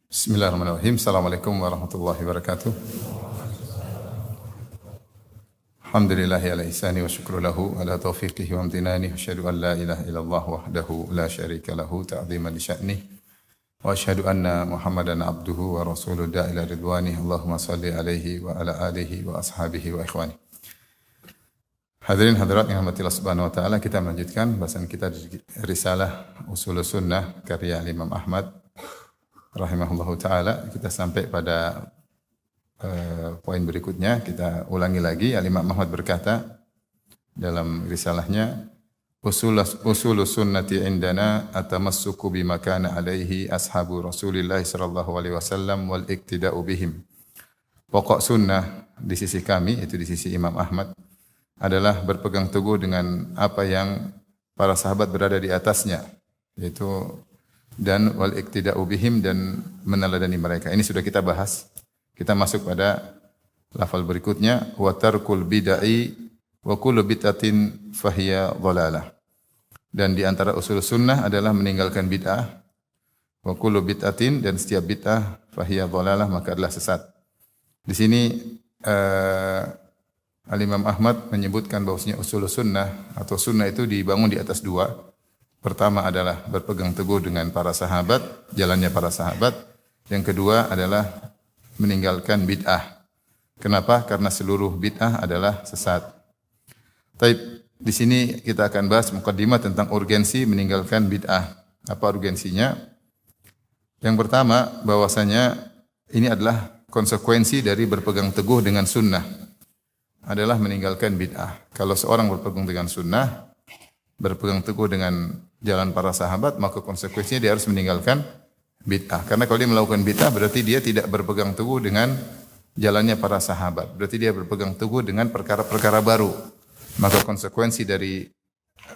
Bismillahirrahmanirrahim. Assalamualaikum warahmatullahi wabarakatuh. Alhamdulillahi ala ihsani wa syukru lahu ala taufiqihi wa amtinani. Asyhadu an la ilaha illallah wahdahu la syarika lahu ta'ziman li sya'nih. Wa asyhadu anna Muhammadan abduhu wa rasuluhu da'ila ridwanih. Allahumma salli alaihi wa ala alihi wa ashabihi wa ikhwani. Hadirin hadirat yang rahmati Allah Subhanahu wa taala, kita melanjutkan bahasan kita di Risalah Ushulus Sunnah karya Imam Ahmad rahimahullahu taala. Kita sampai pada poin berikutnya. Kita ulangi lagi. Imam Ahmad berkata dalam risalahnya, Usulus sunnati indana atamassuku bima kana alaihi ashabu Rasulillah sallallahu alaihi wasallam wal iktida'u bihim. Pokok sunnah di sisi kami, itu di sisi Imam Ahmad, adalah berpegang teguh dengan apa yang para sahabat berada di atasnya, yaitu dan wal iktida'u bihim, dan meneladani mereka. Ini sudah kita bahas. Kita masuk pada lafal berikutnya, wa tarkul bid'ai wa kullu bid'atin fahiya dhalalah. Dan di antara usul sunnah adalah meninggalkan bid'ah, wa kullu bid'atin, dan setiap bid'ah fahiya dhalalah, maka adalah sesat. Di sini Al-Imam Ahmad menyebutkan bahwasanya usul sunnah atau sunnah itu dibangun di atas dua. Pertama adalah berpegang teguh dengan para sahabat, jalannya para sahabat. Yang kedua adalah meninggalkan bid'ah. Kenapa? Karena seluruh bid'ah adalah sesat. Taib, di sini kita akan bahas mukaddimah tentang urgensi meninggalkan bid'ah. Apa urgensinya? Yang pertama, bahwasanya ini adalah konsekuensi dari berpegang teguh dengan sunnah, adalah meninggalkan bid'ah. Kalau seorang berpegang dengan sunnah, berpegang teguh dengan jalan para sahabat, maka konsekuensinya dia harus meninggalkan bid'ah. Karena kalau dia melakukan bid'ah, berarti dia tidak berpegang teguh dengan jalannya para sahabat. Berarti dia berpegang teguh dengan perkara-perkara baru. Maka konsekuensi dari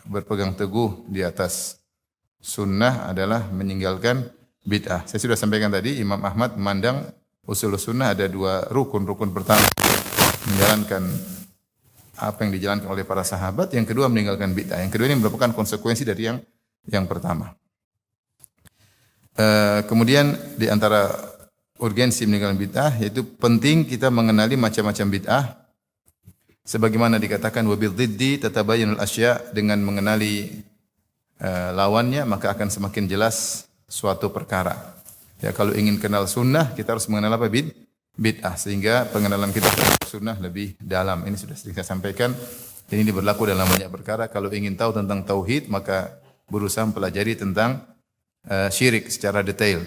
berpegang teguh di atas sunnah adalah meninggalkan bid'ah. Saya sudah sampaikan tadi, Imam Ahmad memandang usul sunnah ada dua rukun. Rukun pertama, menjalankan apa yang dijalankan oleh para sahabat. Yang kedua, meninggalkan bid'ah. Yang kedua ini merupakan konsekuensi dari yang pertama. Kemudian di antara urgensi meninggalkan bid'ah, yaitu penting kita mengenali macam-macam bid'ah. Sebagaimana dikatakan wabil dhiddi tatabayyanul asya', dengan mengenali lawannya maka akan semakin jelas suatu perkara. Ya, kalau ingin kenal sunnah, kita harus mengenal apa? Bid'ah, sehingga pengenalan kita terhadap sunnah lebih dalam. Ini sudah sering saya sampaikan. Ini berlaku dalam banyak perkara. Kalau ingin tahu tentang tauhid, maka berusaha mempelajari tentang syirik secara detail.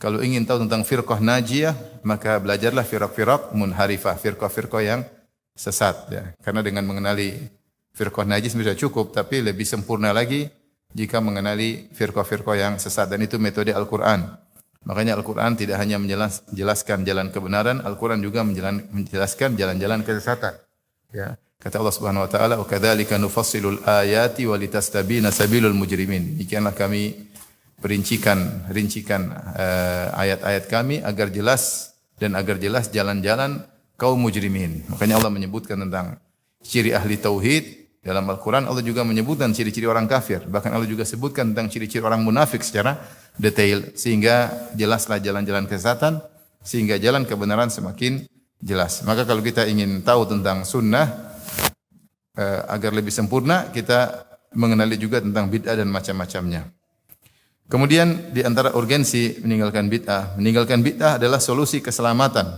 Kalau ingin tahu tentang firqah najiyah, maka belajarlah firaq-firaq munharifah, firqah-firqah yang sesat. Ya. Karena dengan mengenali firqah najiyah sudah cukup, tapi lebih sempurna lagi jika mengenali firqah-firqah yang sesat. Dan itu metode Al-Quran. Makanya Al-Quran tidak hanya menjelaskan jalan kebenaran, Al-Quran juga menjelaskan jalan-jalan kesesatan. Ya. Kata Allah Subhanahu wa taala, "Wa kadzalika nufassilul ayati wa litastabina sabilul mujrimin." Demikianlah kami rincikan ayat-ayat kami agar jelas jalan-jalan kaum mujrimin. Makanya Allah menyebutkan tentang ciri ahli tauhid dalam Al-Quran. Allah juga menyebutkan ciri-ciri orang kafir. Bahkan Allah juga sebutkan tentang ciri-ciri orang munafik secara detail, sehingga jelaslah jalan-jalan kesesatan, sehingga jalan kebenaran semakin jelas. Maka kalau kita ingin tahu tentang sunnah agar lebih sempurna, kita mengenali juga tentang bid'ah dan macam-macamnya. Kemudian di antara urgensi meninggalkan bid'ah adalah solusi keselamatan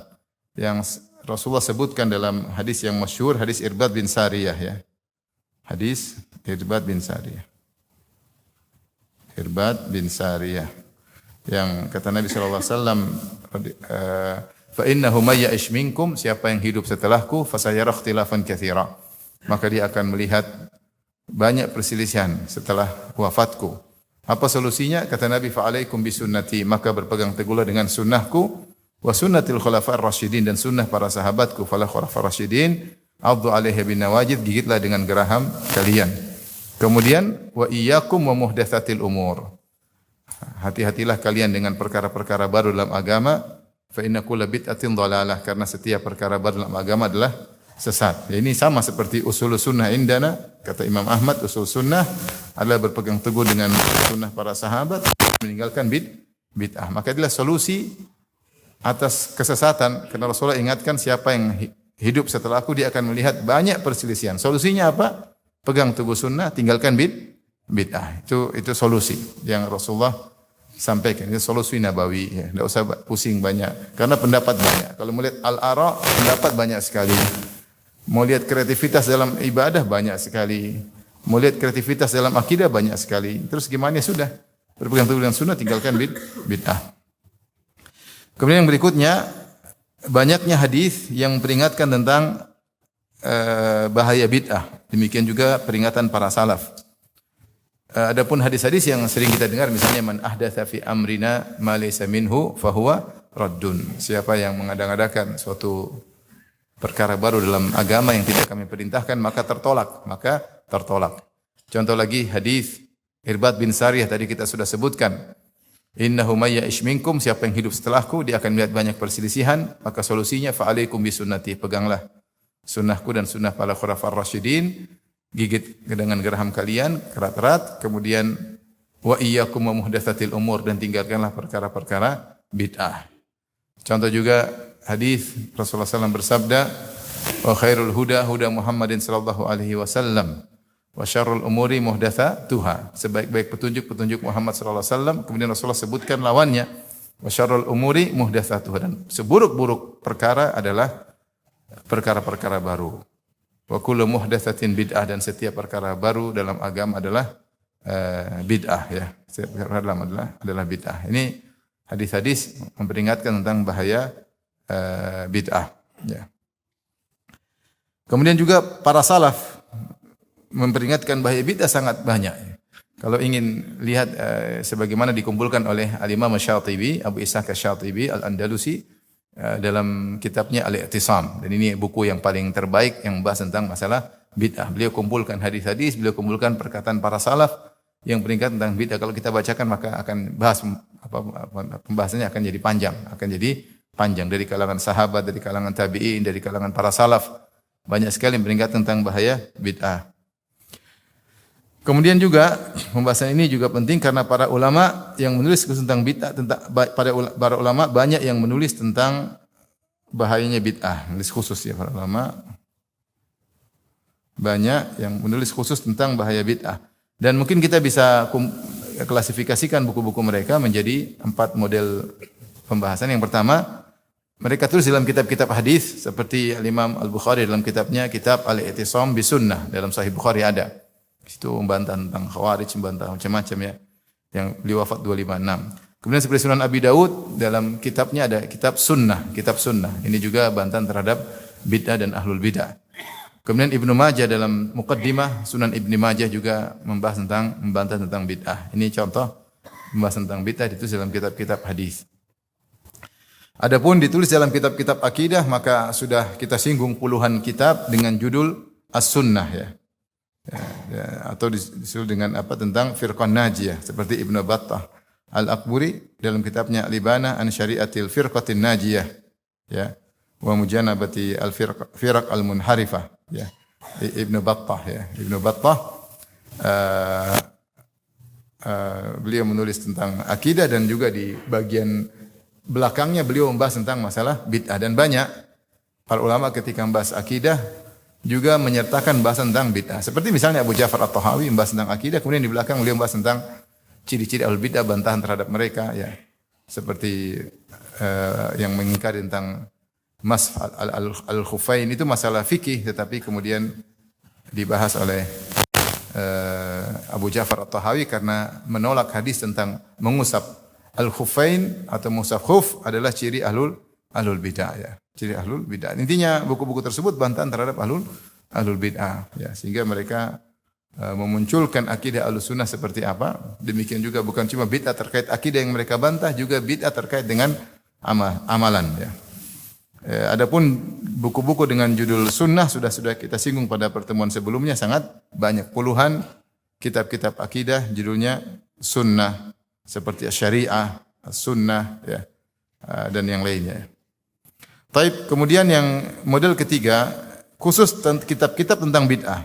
yang Rasulullah sebutkan dalam hadis yang masyhur, hadis Irbad bin Sariyah, ya. Hadis Irbad bin Sariyah. Irbad bin Sariyah yang kata Nabi sallallahu alaihi wasallam, fa innahu may ya'ish minkum, siapa yang hidup setelahku, fasayara ikhtilafan katsira, maka dia akan melihat banyak perselisihan setelah wafatku. Apa solusinya? Kata Nabi, fa alaikum bisunnati, maka berpegang teguhlah dengan sunnahku, wa sunnatil khulafa'ir rasyidin, dan sunnah para sahabatku, fala khulafa'ir rasyidin addu 'alaiha bin nawajid, gigitlah dengan geraham kalian. Kemudian wa iyyakum wa muhdatsatil umur. Hati-hatilah kalian dengan perkara-perkara baru dalam agama, fa inna kulla bid'atin dhalalah, karena setiap perkara baru dalam agama adalah sesat. Ya, ini sama seperti usul sunnah indana, kata Imam Ahmad, usul sunnah adalah berpegang teguh dengan sunnah para sahabat, meninggalkan bid'ah. Maka itulah solusi atas kesesatan. Karena Rasulullah ingatkan siapa yang hidup setelah aku dia akan melihat banyak perselisihan. Solusinya apa? Pegang teguh sunnah, tinggalkan bid'ah. Itu solusi yang Rasulullah sampaikan. Itu solusi nabawi. Ya. Tidak usah pusing banyak. Karena pendapat banyak. Kalau melihat al-ara, pendapat banyak sekali. Mau lihat kreativitas dalam ibadah banyak sekali. Mau lihat kreativitas dalam akidah banyak sekali. Terus gimana? Sudah. Berpegang teguh dengan sunnah, tinggalkan bid'ah. Kemudian yang berikutnya, banyaknya hadis yang memperingatkan tentang bahaya bid'ah. Demikian juga peringatan para salaf. Adapun hadis-hadis yang sering kita dengar, misalnya man ahdatsa fi amrina ma laysa minhu fahuwa raddun. Siapa yang mengadang-adakan suatu perkara baru dalam agama yang tidak kami perintahkan, maka tertolak. Contoh lagi hadis Irbad bin Sariyah tadi kita sudah sebutkan. Innahu may ya'ish minkum, siapa yang hidup setelahku dia akan melihat banyak perselisihan, maka solusinya fa alaikum bi sunnati, peganglah sunnahku dan sunnah para khulafar rasyidin, gigit dengan geraham kalian erat-erat, kemudian wa iyyakum wa muhdatsatil umur, dan tinggalkanlah perkara-perkara bid'ah. Contoh juga hadis Rasulullah SAW bersabda, wa khairul huda huda Muhammadin sallallahu alaihi wasallam wa syarrul umuri muhdatsatuha. Sebaik-baik petunjuk Muhammad sallallahu alaihi wasallam. Kemudian Rasulullah sebutkan lawannya, wa syarrul umuri muhdatsatuha, dan seburuk-buruk perkara adalah perkara-perkara baru. Wa kullu muhdatsatin bid'ah, dan setiap perkara baru dalam agama adalah bid'ah, ya. Setiap perkara dalam adalah bid'ah. Ini hadis-hadis memperingatkan tentang bahaya bid'ah, ya. Kemudian juga para salaf memperingatkan bahaya bid'ah sangat banyak. Kalau ingin lihat sebagaimana dikumpulkan oleh Al-Imam Asy-Syatibi, Abu Ishaq Asy-Syatibi Al-Andalusi dalam kitabnya Al-I'tisam, dan ini buku yang paling terbaik yang membahas tentang masalah bid'ah. Beliau kumpulkan hadis-hadis, beliau kumpulkan perkataan para salaf yang beringat tentang bid'ah. Kalau kita bacakan maka akan bahas pembahasannya akan jadi panjang dari kalangan sahabat, dari kalangan tabi'in, dari kalangan para salaf. Banyak sekali yang tentang bahaya bid'ah. Kemudian juga pembahasan ini juga penting karena para ulama yang menulis tentang bid'ah, para ulama banyak yang menulis tentang bahayanya bid'ah. Menulis khusus ya, para ulama banyak yang menulis khusus tentang bahaya bid'ah. Dan mungkin kita bisa klasifikasikan buku-buku mereka menjadi 4 model pembahasan. Yang pertama, mereka tulis dalam kitab-kitab hadis seperti Imam Al-Bukhari dalam kitabnya Kitab Al-I'tisam bi Sunnah, dalam Sahih Bukhari ada. Itu membantah tentang Khawarij, membantah macam-macam ya. Yang beliau wafat 256. Kemudian seperti Sunan Abi Daud dalam kitabnya ada kitab Sunnah. Ini juga bantahan terhadap bid'ah dan ahlul bid'ah. Kemudian Ibnu Majah dalam Muqaddimah Sunan Ibnu Majah juga membantah tentang bid'ah. Ini contoh membahas tentang bid'ah ditulis dalam kitab-kitab hadis. Adapun ditulis dalam kitab-kitab akidah maka sudah kita singgung puluhan kitab dengan judul As-Sunnah ya. Atau disebut dengan tentang Firqah Najiyah seperti Ibnu Battah Al-Akburi dalam kitabnya Al-Ibana an Syari'atil Firqatin Najiyah ya, wa mujanabati al-firaq al-munharifah ya. Ibnu Battah beliau menulis tentang akidah, dan juga di bagian belakangnya beliau membahas tentang masalah bid'ah. Dan banyak para ulama ketika membahas akidah juga menyertakan bahasan tentang bid'ah. Seperti misalnya Abu Ja'far At-Tahawi membahas tentang akidah, kemudian di belakang beliau membahas tentang ciri-ciri ahlul bid'ah, bantahan terhadap mereka ya. Seperti yang mengingkari tentang mas al-khufain, itu masalah fikih tetapi kemudian dibahas oleh Abu Ja'far At-Tahawi karena menolak hadis tentang mengusap al-khufain atau mengusap khuf adalah ciri ahlul bid'ah ya. Ciri ahlul bid'ah. Intinya buku-buku tersebut bantahan terhadap ahlul bid'ah ya, sehingga mereka memunculkan akidah Ahlussunnah seperti apa. Demikian juga bukan cuma bid'ah terkait akidah yang mereka bantah, juga bid'ah terkait dengan amalan ya. Adapun buku-buku dengan judul sunnah sudah kita singgung pada pertemuan sebelumnya, sangat banyak, puluhan kitab-kitab akidah judulnya sunnah seperti Asy-Syari'ah, As-Sunnah ya, dan yang lainnya. Taib, kemudian yang model ketiga, khusus kitab-kitab tentang bid'ah.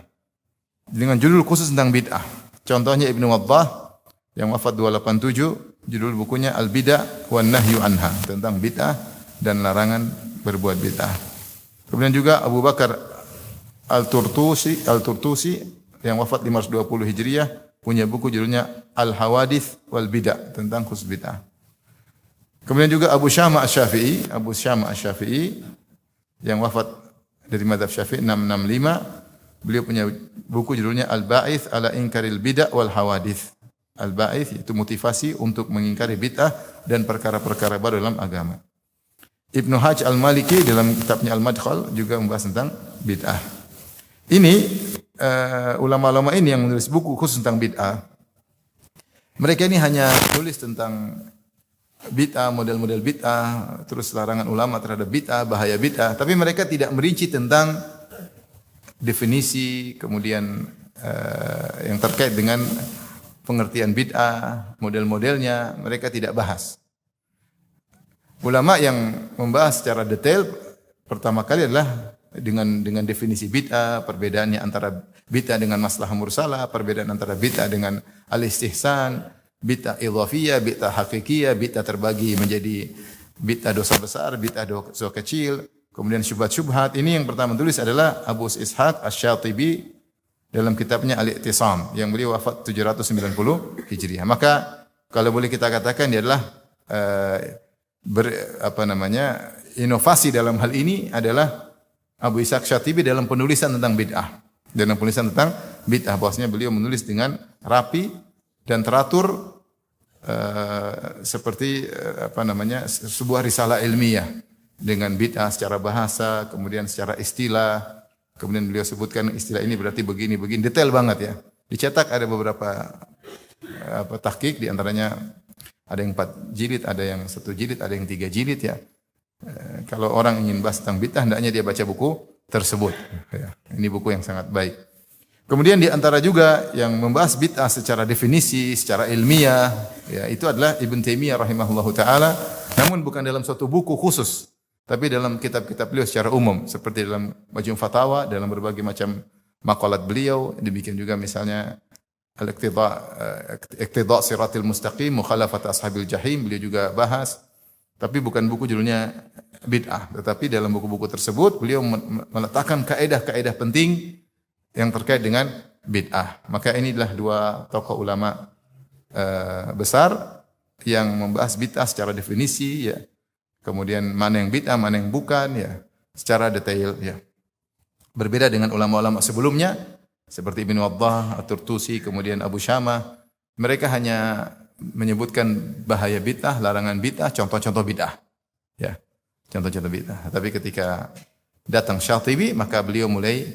Dengan judul khusus tentang bid'ah. Contohnya Ibnu Waddah yang wafat 287 Judul bukunya Al-Bid'ah wan Nahyu Anha, tentang bid'ah dan larangan berbuat bid'ah. Kemudian juga Abu Bakar Al-Turtusi yang wafat 520 Hijriah punya buku judulnya Al-Hawadits wal Bid'ah, tentang khusus bid'ah. Kemudian juga Abu Syama Asy-Syafi'i yang wafat dari mazhab Syafi'i 665, beliau punya buku judulnya Al-Ba'its ala Inkaril Bid'ah wal Hawadits. Al-Ba'its itu motivasi untuk mengingkari bid'ah dan perkara-perkara baru dalam agama. Ibnu Hajj Al-Maliki dalam kitabnya Al-Madkhal juga membahas tentang bid'ah. Ini ulama-ulama ini yang menulis buku khusus tentang bid'ah. Mereka ini hanya tulis tentang bid'ah, model-model bid'ah, terus larangan ulama terhadap bid'ah, bahaya bid'ah, tapi mereka tidak merinci tentang definisi, kemudian yang terkait dengan pengertian bid'ah, model-modelnya, mereka tidak bahas. Ulama yang membahas secara detail pertama kali adalah dengan definisi bid'ah, perbedaannya antara bid'ah dengan maslahah mursalah, perbedaan antara bid'ah dengan al-istihsan, bid'ah idhafiyah, bid'ah hakikiyah, bid'ah terbagi menjadi bid'ah dosa besar, bid'ah dosa kecil, kemudian syubhat-syubhat. Ini yang pertama tulis adalah Abu Ishaq Asy-Syatibi dalam kitabnya Al-I'tisam yang beliau wafat 790 Hijriah. Maka kalau boleh kita katakan dia adalah inovasi dalam hal ini adalah Abu Ishaq Syatibi dalam penulisan tentang bid'ah. Dalam penulisan tentang bid'ah, bahwasanya beliau menulis dengan rapi dan teratur seperti sebuah risalah ilmiah dengan bid'ah secara bahasa, kemudian secara istilah. Kemudian beliau sebutkan istilah ini berarti begini, detail banget ya. Dicetak ada beberapa tahqiq, di antaranya ada yang 4 jilid, ada yang 1 jilid, ada yang 3 jilid ya. Kalau orang ingin bahas tentang bid'ah, hendaknya dia baca buku tersebut. Ya. Ini buku yang sangat baik. Kemudian di antara juga yang membahas bid'ah secara definisi, secara ilmiah, ya itu adalah Ibn Taimiyah rahimahullahu taala, namun bukan dalam suatu buku khusus, tapi dalam kitab-kitab beliau secara umum, seperti dalam Majmu' Fatawa, dalam berbagai macam maqalat beliau, demikian juga misalnya Iqtida' Siratil Mustaqim, Mukhalafat Ashabil Jahim, beliau juga bahas. Tapi bukan buku judulnya bid'ah, tetapi dalam buku-buku tersebut beliau meletakkan kaidah-kaidah penting yang terkait dengan bid'ah. Maka inilah 2 tokoh ulama besar yang membahas bid'ah secara definisi ya. Kemudian mana yang bid'ah, mana yang bukan ya, secara detail ya. Berbeda dengan ulama-ulama sebelumnya seperti Ibnu Waddah, At-Turtusi, kemudian Abu Syamah. Mereka hanya menyebutkan bahaya bid'ah, larangan bid'ah, contoh-contoh bid'ah. Ya, contoh-contoh bid'ah. Tapi ketika datang Syatibi, maka beliau mulai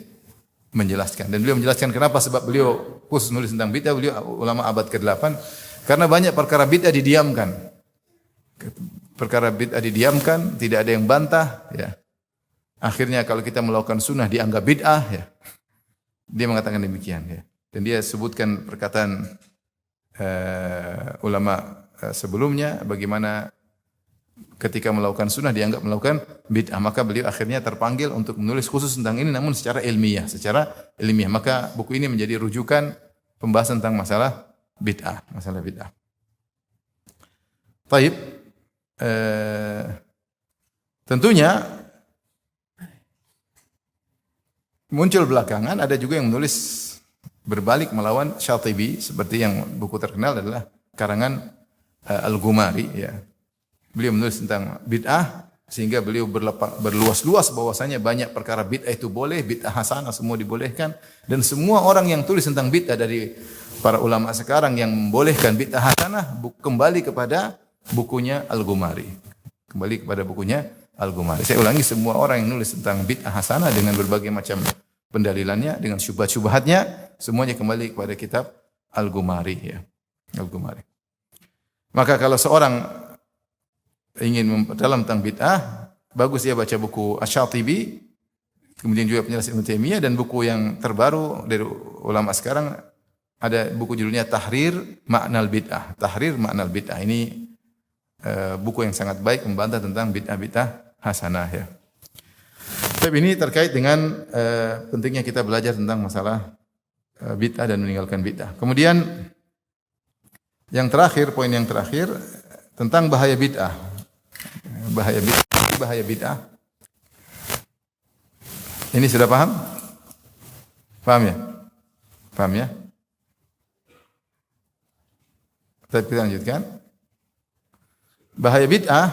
menjelaskan. Dan beliau menjelaskan kenapa, sebab beliau khusus nulis tentang bid'ah, beliau ulama abad ke-8, karena banyak perkara bid'ah didiamkan. Perkara bid'ah didiamkan, tidak ada yang bantah, ya. Akhirnya kalau kita melakukan sunnah dianggap bid'ah, ya. Dia mengatakan demikian, ya. Dan dia sebutkan perkataan ulama sebelumnya bagaimana ketika melakukan sunnah dianggap melakukan bid'ah. Maka beliau akhirnya terpanggil untuk menulis khusus tentang ini, namun secara ilmiah, Maka buku ini menjadi rujukan pembahasan tentang masalah bid'ah. Taib. Tentunya muncul belakangan ada juga yang menulis berbalik melawan Syatibi, seperti yang buku terkenal adalah karangan Al-Ghumari ya. Beliau menulis tentang bid'ah sehingga beliau berluas-luas bahwasanya banyak perkara bid'ah itu boleh, bid'ah hasanah semua dibolehkan, dan semua orang yang tulis tentang bid'ah dari para ulama sekarang yang membolehkan bid'ah hasanah kembali kepada bukunya Al-Ghumari. Saya ulangi, semua orang yang nulis tentang bid'ah hasanah dengan berbagai macam pendalilannya, dengan syubhat-syubhatnya, semuanya kembali kepada kitab Al-Ghumari ya. Al-Ghumari. Maka kalau seorang ingin memperdalam tentang bid'ah, bagus dia baca buku Asy-Syatibi, kemudian juga penjelasan Ibnu Taimiyah, dan buku yang terbaru dari ulama sekarang ada buku judulnya Tahrir Ma'nal Bid'ah. Ini buku yang sangat baik membantah tentang bid'ah hasanah ya. Tapi ini terkait dengan pentingnya kita belajar tentang masalah bid'ah dan meninggalkan bid'ah. Kemudian Yang terakhir, poin yang terakhir tentang bahaya bid'ah. Bahaya bid'ah. Ini sudah paham? Paham ya? Paham ya? Kita lanjutkan. Bahaya bid'ah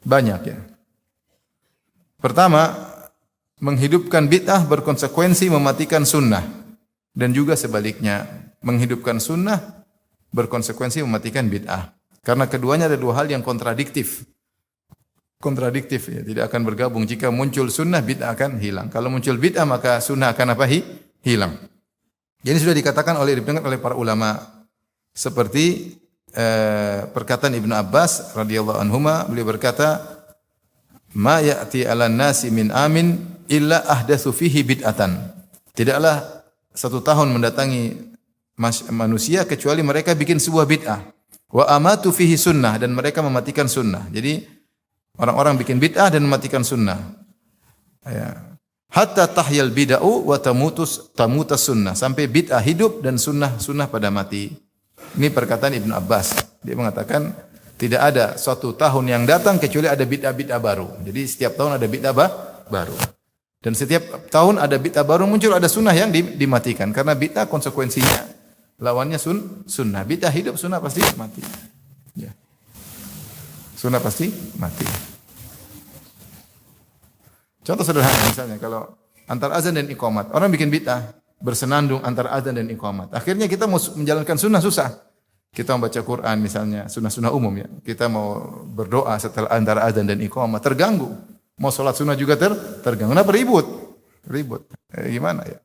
banyak ya. Pertama, menghidupkan bid'ah berkonsekuensi mematikan sunnah. Dan juga sebaliknya, menghidupkan sunnah berkonsekuensi mematikan bid'ah. Karena keduanya ada dua hal yang kontradiktif. Kontradiktif ya, tidak akan bergabung. Jika muncul sunnah, bid'ah akan hilang. Kalau muncul bid'ah, maka sunnah akan apa? Hilang. Jadi sudah dikatakan oleh para ulama seperti perkataan Ibnu Abbas radhiyallahu anhuma, beliau berkata, "Ma ya'ti 'alan nasi min amin illa ahdatsu fihi bid'atan." Tidaklah satu tahun mendatangi manusia kecuali mereka bikin sebuah bid'ah. Wa amatu fihi sunnah, dan mereka mematikan sunnah. Jadi orang-orang bikin bid'ah dan mematikan sunnah. Ya. Hatta tahyal bid'u wa tamutas sunnah, sampai bid'ah hidup dan sunnah pada mati. Ini perkataan Ibnu Abbas. Dia mengatakan tidak ada suatu tahun yang datang kecuali ada bid'ah baru. Jadi setiap tahun ada bid'ah baru. Dan setiap tahun ada bid'ah baru muncul, ada sunnah yang dimatikan. Karena bid'ah konsekuensinya lawannya sunnah. Bid'ah hidup, sunnah pasti mati. Ya. Sunnah pasti mati. Contoh sederhana misalnya kalau antar azan dan iqamat, orang bikin bid'ah bersenandung antar azan dan iqamat. Akhirnya kita mau menjalankan sunnah susah. Kita membaca Quran misalnya, sunnah-sunnah umum ya. Kita mau berdoa setelah antara azan dan iqamat, terganggu. Mau sholat sunnah juga terganggu. Kenapa ribut? Gimana ya?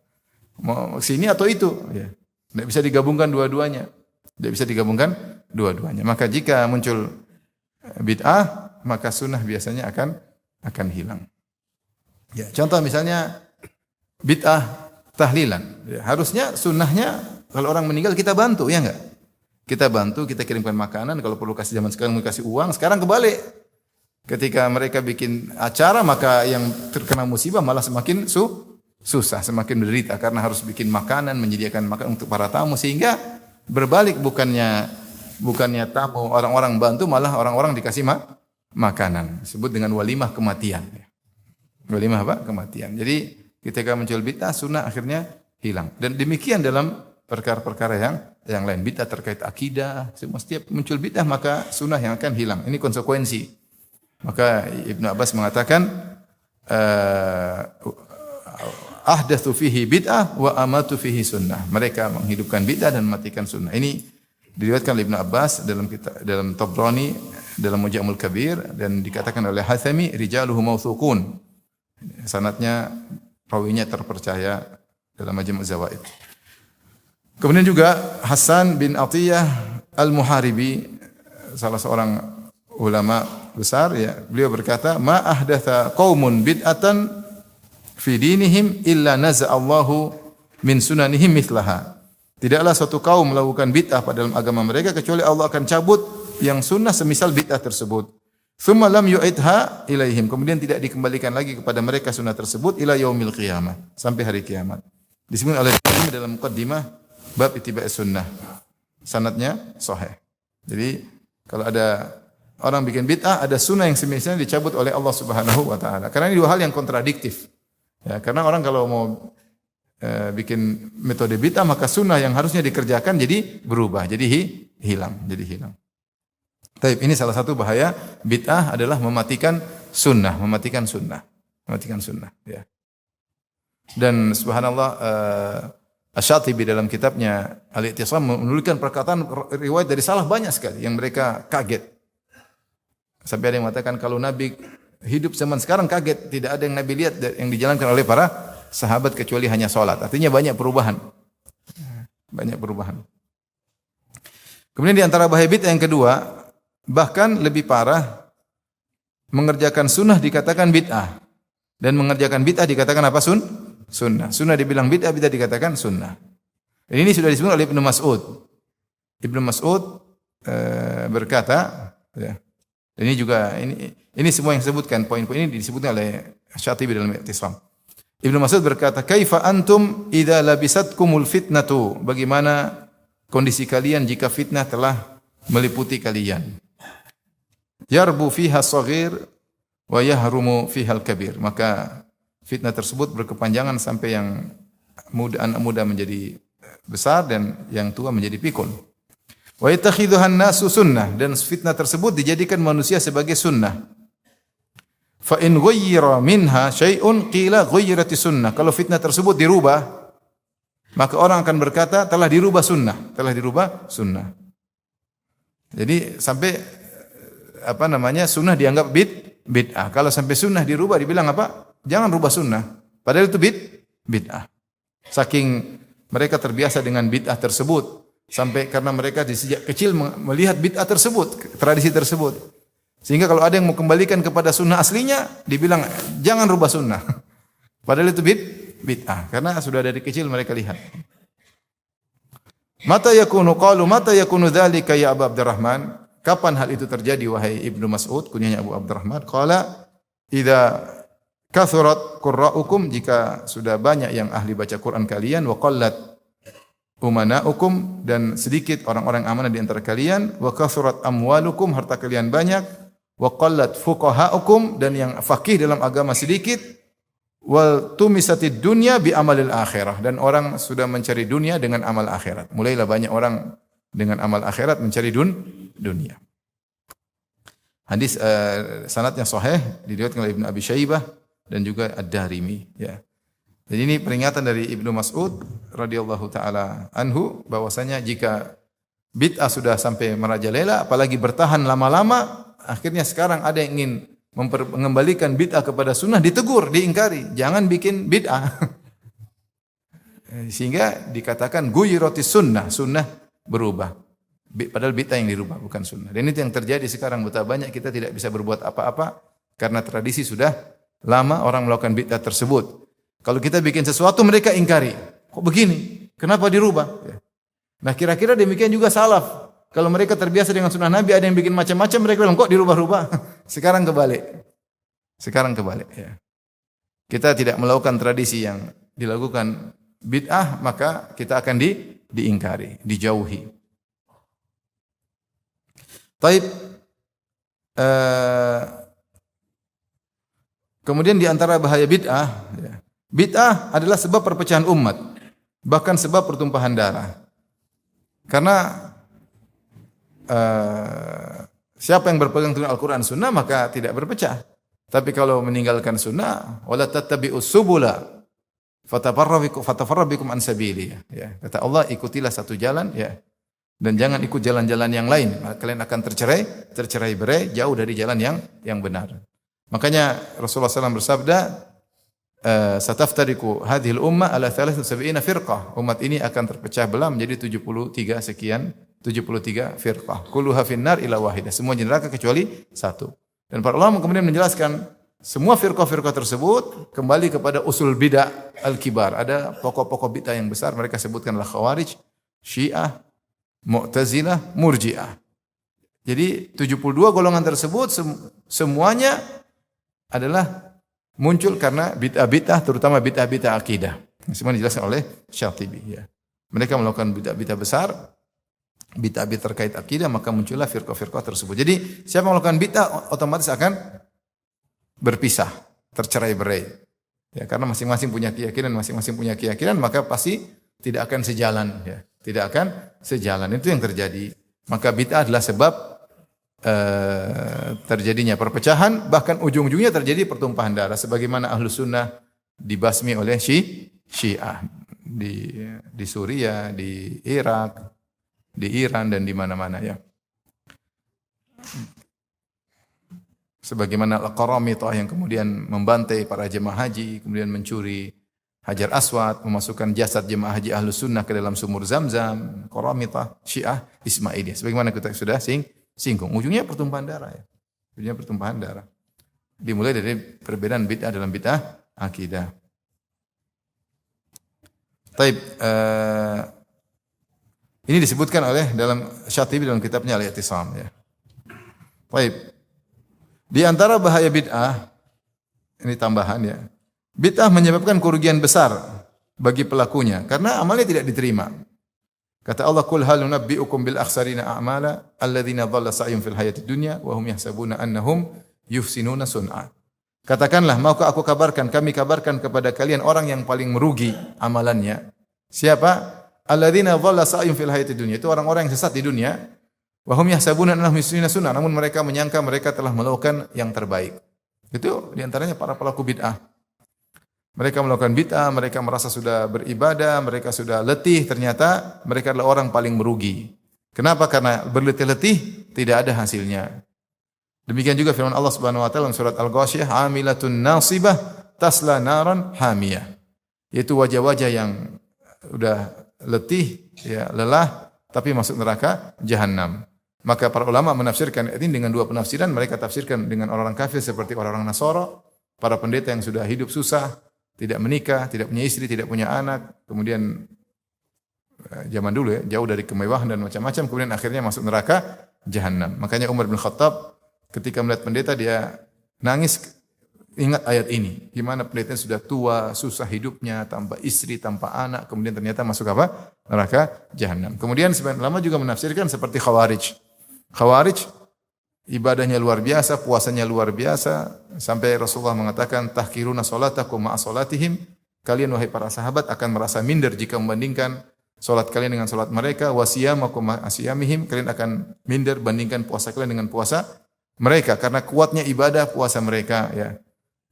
Mau sini atau itu? Ya. Tidak bisa digabungkan dua-duanya. Maka jika muncul bid'ah, maka sunnah biasanya akan hilang. Ya, contoh misalnya bid'ah tahlilan. Ya, harusnya sunnahnya kalau orang meninggal kita bantu, ya enggak? Kita bantu, kita kirimkan makanan, kalau perlu kasih zaman sekarang kasih uang. Sekarang kebalik. Ketika mereka bikin acara, maka yang terkena musibah malah semakin susah, semakin menderita karena harus bikin makanan, menyediakan makanan untuk para tamu, sehingga berbalik, bukannya tamu orang-orang bantu, malah orang-orang dikasih makanan. Disebut dengan walimah kematian. Walimah apa? Kematian. Jadi ketika muncul bid'ah, sunnah akhirnya hilang. Dan demikian dalam perkara-perkara yang lain. Bid'ah terkait akidah, setiap muncul bid'ah maka sunnah yang akan hilang. Ini konsekuensi. Maka Ibnu Abbas mengatakan, ahdatsu fihi bid'ah wa amatu fihi sunnah. Mereka menghidupkan bid'ah dan mematikan sunnah. Ini diriwayatkan oleh Ibnu Abbas dalam Tabrani, dalam Mujamul Kabir, dan dikatakan oleh Hatsami, rijaluhu mawthuqun. Sanadnya rawinya terpercaya dalam Majmu' Zawaid. Kemudian juga Hasan bin Atiyah Al-Muharibi, salah seorang ulama besar ya, beliau berkata, "Ma ahdatha qaumun bid'atan fi dinihim illa naza'allahu min sunanihim mithlaha." Tidaklah suatu kaum melakukan bid'ah pada dalam agama mereka kecuali Allah akan cabut yang sunnah semisal bid'ah tersebut. Tsumma lam yu'idha ilaihim, kemudian tidak dikembalikan lagi kepada mereka sunnah tersebut ila yaumil qiyamah, sampai hari kiamat. Disebut oleh dalam muqaddimah bab ittiba'is sunnah. Sanadnya sahih. Jadi kalau ada orang bikin bid'ah, ada sunnah yang semisal dicabut oleh Allah Subhanahu wa taala. Karena ini dua hal yang kontradiktif. Ya, karena orang kalau mau bikin metode bid'ah, maka sunnah yang harusnya dikerjakan jadi berubah, jadi hilang. Taib, ini salah satu bahaya bid'ah adalah mematikan sunnah. Ya. Dan subhanallah, Asy-Syatibi dalam kitabnya Al-I'tisam menuliskan perkataan riwayat dari salaf banyak sekali yang mereka kaget. Sampai ada yang mengatakan kalau Nabi hidup zaman sekarang kaget, tidak ada yang Nabi lihat yang dijalankan oleh para sahabat kecuali hanya salat. Artinya banyak perubahan. Kemudian di antara bahaya bid'ah yang kedua, bahkan lebih parah, mengerjakan sunnah dikatakan bid'ah, dan mengerjakan bid'ah dikatakan apa? Sunnah. Sunnah dibilang bid'ah, bid'ah dikatakan sunnah. Dan ini sudah disebut oleh Ibnu Mas'ud. Ibnu Mas'ud berkata, ya, ini juga ini semua yang disebutkan, poin-poin ini disebutkan oleh Syatibi dalam I'tisam. Ibnu Mas'ud berkata, "Kaifa antum idza labisatkumul fitnatu?" Bagaimana kondisi kalian jika fitnah telah meliputi kalian. Yarbu fiha shaghir wa yahrumu fiha al-kabir. Maka fitnah tersebut berkepanjangan sampai yang muda, anak muda menjadi besar dan yang tua menjadi pikun. Wa yattakhidhuhan nasu sunnah, dan fitnah tersebut dijadikan manusia sebagai sunnah. Fa in ghayyira minha syai'un qila ghayyirati sunnah. Kalau fitnah tersebut dirubah, maka orang akan berkata telah dirubah sunnah, telah dirubah sunnah. Jadi sampai sunnah dianggap bid'ah. Kalau sampai sunnah dirubah dibilang apa? Jangan rubah sunnah. Padahal itu bid'ah. Saking mereka terbiasa dengan bid'ah tersebut, sampai karena mereka di sejak kecil melihat bid'ah tersebut, tradisi tersebut. Sehingga kalau ada yang mau kembalikan kepada sunnah aslinya, dibilang jangan rubah sunnah. Padahal itu bid'ah, karena sudah dari kecil mereka lihat. Mata yakunu dzalika ya Abu Abdurrahman? Kapan hal itu terjadi wahai Ibnu Mas'ud, kunyanya Abu Abdurrahman? Qala idza kathurat qurra'ukum, jika sudah banyak yang ahli baca Quran kalian, wa qallat umana'ukum, dan sedikit orang-orang amanah di antara kalian, wa kathurat amwalukum, harta kalian banyak, wa qallat fuqaha'ukum, dan yang faqih dalam agama sedikit, wal tumisatid dunya bi amalil akhirah, dan orang sudah mencari dunia dengan amal akhirat. Mulailah banyak orang dengan amal akhirat mencari dunia. Hadis sanadnya sahih, diriwayatkan oleh Ibnu Abi Syaibah dan juga Ad-Darimi, ya. Jadi ini peringatan dari Ibnu Mas'ud radhiyallahu taala anhu bahwasanya jika bid'ah sudah sampai merajalela, apalagi bertahan lama-lama, akhirnya sekarang ada yang ingin mengembalikan bid'ah kepada sunnah, ditegur, diingkari, jangan bikin bid'ah. Sehingga dikatakan guyiratis sunnah, sunnah berubah. Padahal bid'ah yang dirubah, bukan sunnah. Dan itu yang terjadi sekarang, betapa banyak kita tidak bisa berbuat apa-apa karena tradisi sudah lama orang melakukan bid'ah tersebut. Kalau kita bikin sesuatu mereka ingkari. Kok begini? Kenapa dirubah? Nah, kira-kira demikian juga salaf. Kalau mereka terbiasa dengan sunnah Nabi, ada yang bikin macam-macam, mereka bilang kok dirubah-rubah. Sekarang kebalik. Ya. Kita tidak melakukan tradisi yang dilakukan bid'ah, maka kita akan diingkari, dijauhi. Baik. Kemudian di antara bahaya bid'ah, ya. Bid'ah adalah sebab perpecahan umat, bahkan sebab pertumpahan darah. Karena siapa yang berpegang teguh Al-Quran Sunnah maka tidak berpecah. Tapi kalau meninggalkan Sunnah, wala tattabi'us subula fatafarraqu bikum an sabili. Ya, kata Allah, ikutilah satu jalan, ya, dan jangan ikut jalan-jalan yang lain. Kalian akan tercerai-berai jauh dari jalan yang benar. Makanya Rasulullah SAW bersabda, sataftariku hadhil ummah ala 73 firqah. Umat ini akan terpecah belah menjadi 73 firqah. Kulluha finnar ila wahidah. Semua di neraka kecuali satu. Dan para ulama kemudian menjelaskan semua firqah-firqah tersebut kembali kepada usul bid'ah al-kibar. Ada pokok-pokok bid'ah yang besar, mereka sebutkanlah Khawarij, Syiah, Mu'tazilah, Murji'ah. Jadi 72 golongan tersebut semuanya adalah muncul karena bid'ah-bid'ah, terutama bid'ah-bid'ah akidah. Semua dijelaskan oleh Syatibi, ya. Mereka melakukan bid'ah-bid'ah besar, bid'ah-bid'ah terkait akidah, maka muncullah firqah-firqah tersebut. Jadi siapa yang melakukan bid'ah otomatis akan berpisah, tercerai-berai. Ya, karena masing-masing punya keyakinan, maka pasti tidak akan sejalan, ya. Tidak akan sejalan. Itu yang terjadi. Maka bid'ah adalah sebab terjadinya perpecahan, bahkan ujung-ujungnya terjadi pertumpahan darah, sebagaimana ahlu sunnah dibasmi oleh Syiah di Suriah, di Irak, di Iran, dan di mana-mana, ya. Sebagaimana Al-Qaramitah yang kemudian membantai para jemaah haji, kemudian mencuri Hajar Aswad, memasukkan jasad jemaah haji ahlu sunnah ke dalam sumur Zam-Zam. Qaramitah, Syiah, Ismailiyah. Sebagaimana kita sudah singgung. Ujungnya pertumpahan darah, ya. Ujungnya pertumpahan darah. Dimulai dari perbedaan bid'ah dalam bid'ah akidah. Taib, ini disebutkan oleh dalam Syatibi dalam kitabnya Al-I'tisam, ya. Taib. Di antara bahaya bid'ah, ini tambahan, ya. Bid'ah menyebabkan kerugian besar bagi pelakunya karena amalnya tidak diterima. Kata Allah, "Qul hal nunabbi'ukum bil akhsarina a'mala alladzina dhalla sa'yuhum fil hayatid dunya wa hum yahsabuna annahum yuhsinuna sun'a." Katakanlah, maukah aku kabarkan, kami kabarkan kepada kalian orang yang paling merugi amalannya. Siapa? Alladzina dhalla sa'yuhum fil hayatid dunya. Itu orang-orang yang sesat di dunia. Wa hum yahsabuna annahum yuhsinuna sun'a. Namun mereka menyangka mereka telah melakukan yang terbaik. Itu di antaranya para pelaku bid'ah. Mereka melakukan bid'ah, mereka merasa sudah beribadah, mereka sudah letih, ternyata mereka adalah orang paling merugi. Kenapa? Karena berletih-letih tidak ada hasilnya. Demikian juga firman Allah Subhanahu wa taala dalam surat Al-Ghasyiyah, "Amilatun nasibah tasla naran hamiyah." Yaitu wajah-wajah yang sudah letih, ya, lelah, tapi masuk neraka jahanam. Maka para ulama menafsirkan ini dengan dua penafsiran. Mereka tafsirkan dengan orang-orang kafir seperti orang-orang Nasara, para pendeta yang sudah hidup susah, tidak menikah, tidak punya istri, tidak punya anak, kemudian zaman dulu ya, jauh dari kemewahan dan macam-macam, kemudian akhirnya masuk neraka jahanam. Makanya Umar bin Khattab ketika melihat pendeta dia nangis, ingat ayat ini, gimana pendeta sudah tua, susah hidupnya, tanpa istri, tanpa anak, kemudian ternyata masuk apa? Neraka jahanam. Kemudian sebagian ulama juga menafsirkan seperti Khawarij. Khawarij ibadahnya luar biasa, puasanya luar biasa, sampai Rasulullah mengatakan, "Tahkiruna salatakum ma'a salatihim." Kalian wahai para sahabat akan merasa minder jika membandingkan salat kalian dengan salat mereka, wa siyamakum ma'a siyamihim. Kalian akan minder bandingkan puasa kalian dengan puasa mereka karena kuatnya ibadah puasa mereka, ya.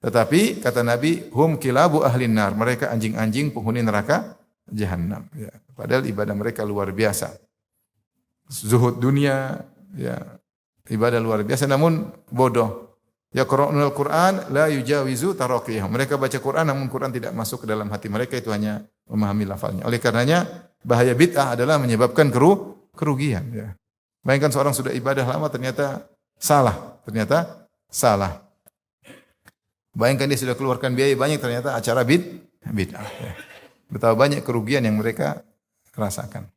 Tetapi kata Nabi, hum kilabu ahlin nar, mereka anjing-anjing penghuni neraka jahanam, ya. Padahal ibadah mereka luar biasa. Zuhud dunia, ya. Ibadah luar biasa namun bodoh. Yaqra'unal Qur'an la yujawizu taraqiyahum. Mereka baca Quran namun Quran tidak masuk ke dalam hati mereka, itu hanya memahami lafalnya. Oleh karenanya bahaya bid'ah adalah menyebabkan kerugian, ya. Bayangkan seorang sudah ibadah lama ternyata salah. Bayangkan dia sudah keluarkan biaya banyak ternyata acara bid'ah, ya. Betapa banyak kerugian yang mereka rasakan.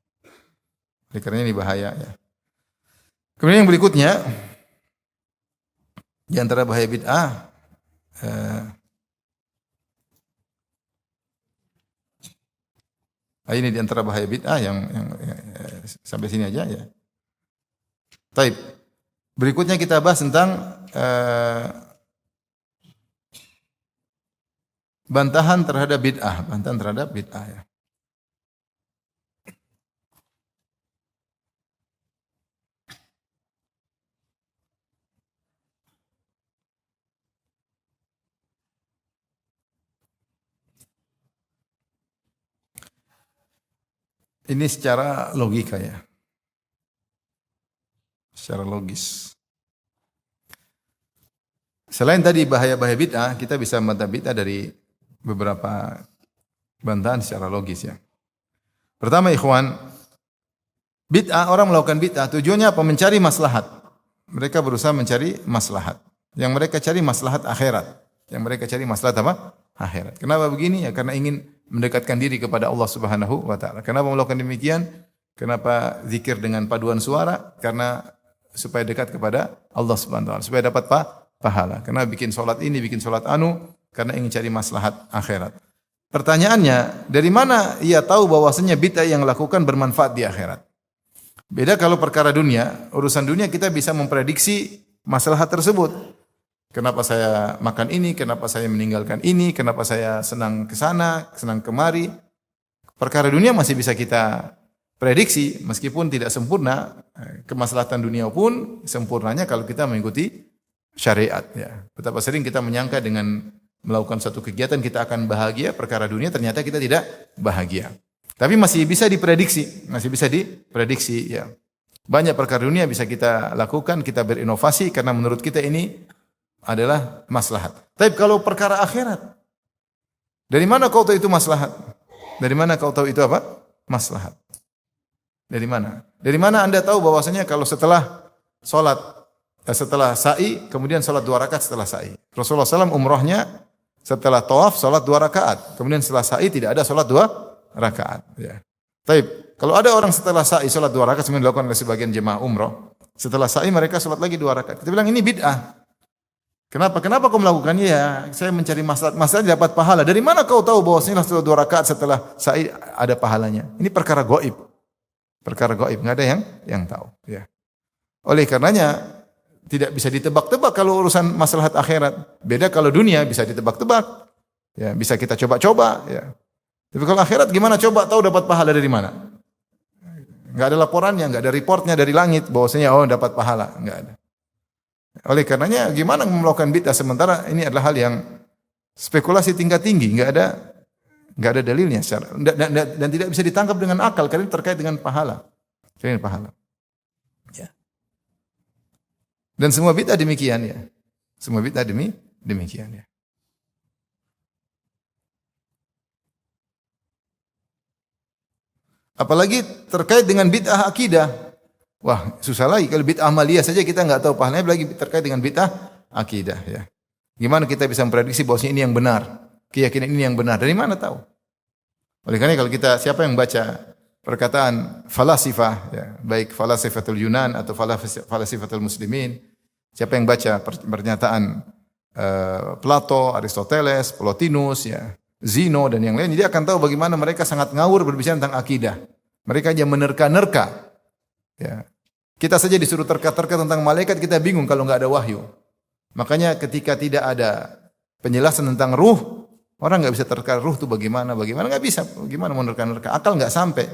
Oleh karenanya ini bahaya, ya. Kemudian yang berikutnya di antara bahaya bid'ah ini di antara bahaya bid'ah yang sampai sini aja, ya. Taib. Berikutnya kita bahas tentang bantahan terhadap bid'ah, ya. Ini secara logika, ya. Secara logis. Selain tadi bahaya-bahaya bid'ah, kita bisa membantah bid'ah dari beberapa bantahan secara logis, ya. Pertama, ikhwan, bid'ah, orang melakukan bid'ah tujuannya apa? Mencari maslahat. Mereka berusaha mencari maslahat. Yang mereka cari maslahat akhirat. Yang mereka cari maslahat apa? Akhirat. Kenapa begini? Ya karena ingin mendekatkan diri kepada Allah Subhanahu wa taala. Kenapa melakukan demikian? Kenapa zikir dengan paduan suara? Karena supaya dekat kepada Allah Subhanahu wa taala, supaya dapat pahala. Kenapa bikin salat ini, bikin salat anu? Karena ingin cari maslahat akhirat. Pertanyaannya, dari mana ia tahu bahwasanya bid'ah yang lakukan bermanfaat di akhirat? Beda kalau perkara dunia, urusan dunia kita bisa memprediksi maslahat tersebut. Kenapa saya makan ini, kenapa saya meninggalkan ini, kenapa saya senang ke sana, senang kemari. Perkara dunia masih bisa kita prediksi meskipun tidak sempurna. Kemaslahatan dunia pun sempurnanya kalau kita mengikuti syariat, ya. Betapa sering kita menyangka dengan melakukan satu kegiatan kita akan bahagia, perkara dunia ternyata kita tidak bahagia. Tapi masih bisa diprediksi, ya. Banyak perkara dunia bisa kita lakukan, kita berinovasi karena menurut kita ini adalah maslahat. Tapi kalau perkara akhirat, dari mana kau tahu itu maslahat? Dari mana kau tahu itu apa? Maslahat. Dari mana? Dari mana Anda tahu bahwasanya kalau setelah sa'i, kemudian salat 2 rakaat setelah sa'i. Rasulullah SAW umrahnya setelah tawaf salat 2 rakaat. Kemudian setelah sa'i tidak ada salat 2 rakaat. Ya. Taib. Kalau ada orang setelah sa'i salat 2 rakaat, sebenarnya dilakukan oleh sebagian jemaah umrah. Setelah sa'i mereka salat lagi 2 rakaat. Kita bilang ini bid'ah. Kenapa? Kenapa kau melakukannya? Ya, saya mencari maslahat dapat pahala. Dari mana kau tahu bahwasanya setelah 2 rakaat setelah sa'i ada pahalanya? Ini perkara gaib. Perkara gaib enggak ada yang tahu, ya. Oleh karenanya tidak bisa ditebak-tebak kalau urusan maslahat akhirat. Beda kalau dunia bisa ditebak-tebak. Ya, bisa kita coba-coba, ya. Tapi kalau akhirat gimana coba tahu dapat pahala dari mana? Enggak ada laporannya, enggak ada reportnya dari langit bahwasanya dapat pahala, enggak ada. Oleh karenanya gimana melakukan bid'ah sementara ini adalah hal yang spekulasi tingkat tinggi, enggak ada dalilnya dan tidak bisa ditangkap dengan akal karena terkait dengan pahala. Dengan pahala. Ya. Dan semua bid'ah demikian, ya. Semua bid'ah demikian, ya. Apalagi terkait dengan bid'ah akidah. Wah, susah lagi kalau bid'ah amaliyah saja kita enggak tahu pahalanya, apalagi terkait dengan bid'ah akidah, ya. Gimana kita bisa memprediksi bahwasanya ini yang benar? Keyakinan ini yang benar. Dari mana tahu? Oleh karena kalau siapa yang baca perkataan falasifah, ya, baik falasifatul Yunan atau falasifatul Muslimin, siapa yang baca pernyataan Plato, Aristoteles, Plotinus, ya, Zeno dan yang lain, dia akan tahu bagaimana mereka sangat ngawur berbicara tentang akidah. Mereka hanya menerka-nerka. Ya. Kita saja disuruh terka-terka tentang malaikat, kita bingung kalau enggak ada wahyu. Makanya ketika tidak ada penjelasan tentang ruh, orang enggak bisa terka ruh itu bagaimana enggak bisa. Bagaimana menerka-nerka? Akal enggak sampai.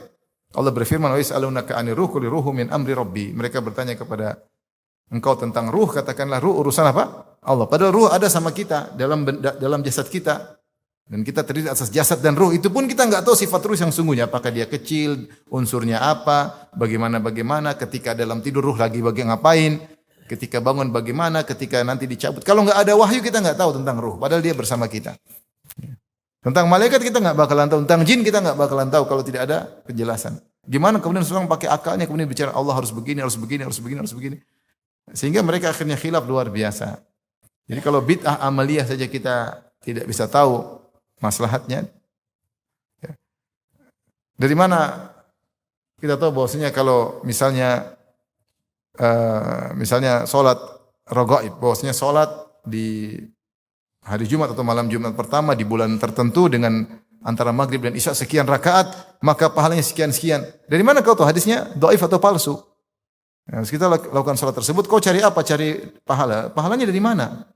Allah berfirman, "Wa yas'alunaka 'anir ruh qul ruhu min amri rabbi." Mereka bertanya kepada engkau tentang ruh, katakanlah ruh urusan apa? Allah. Padahal ruh ada sama kita dalam jasad kita. Dan kita terdiri atas jasad dan ruh. Itu pun kita enggak tahu sifat ruh yang sungguhnya. Apakah dia kecil, unsurnya apa, bagaimana, ketika dalam tidur ruh lagi ngapain, ketika bangun bagaimana, ketika nanti dicabut. Kalau enggak ada wahyu kita enggak tahu tentang ruh. Padahal dia bersama kita. Tentang malaikat kita enggak bakalan tahu. Tentang jin kita enggak bakalan tahu kalau tidak ada penjelasan. Gimana kemudian seorang pakai akalnya, kemudian bicara Allah harus begini. Sehingga mereka akhirnya khilaf luar biasa. Jadi kalau bid'ah amaliyah saja kita tidak bisa tahu maslahatnya. Ya. Dari mana kita tahu bahwasanya kalau misalnya salat raghaib, bahwasanya salat di hari Jumat atau malam Jumat pertama di bulan tertentu dengan antara maghrib dan isya sekian rakaat, maka pahalanya sekian-sekian. Dari mana kau tahu hadisnya dhaif atau palsu? Nah, kita lakukan salat tersebut, kau cari apa? Cari pahala. Pahalanya dari mana?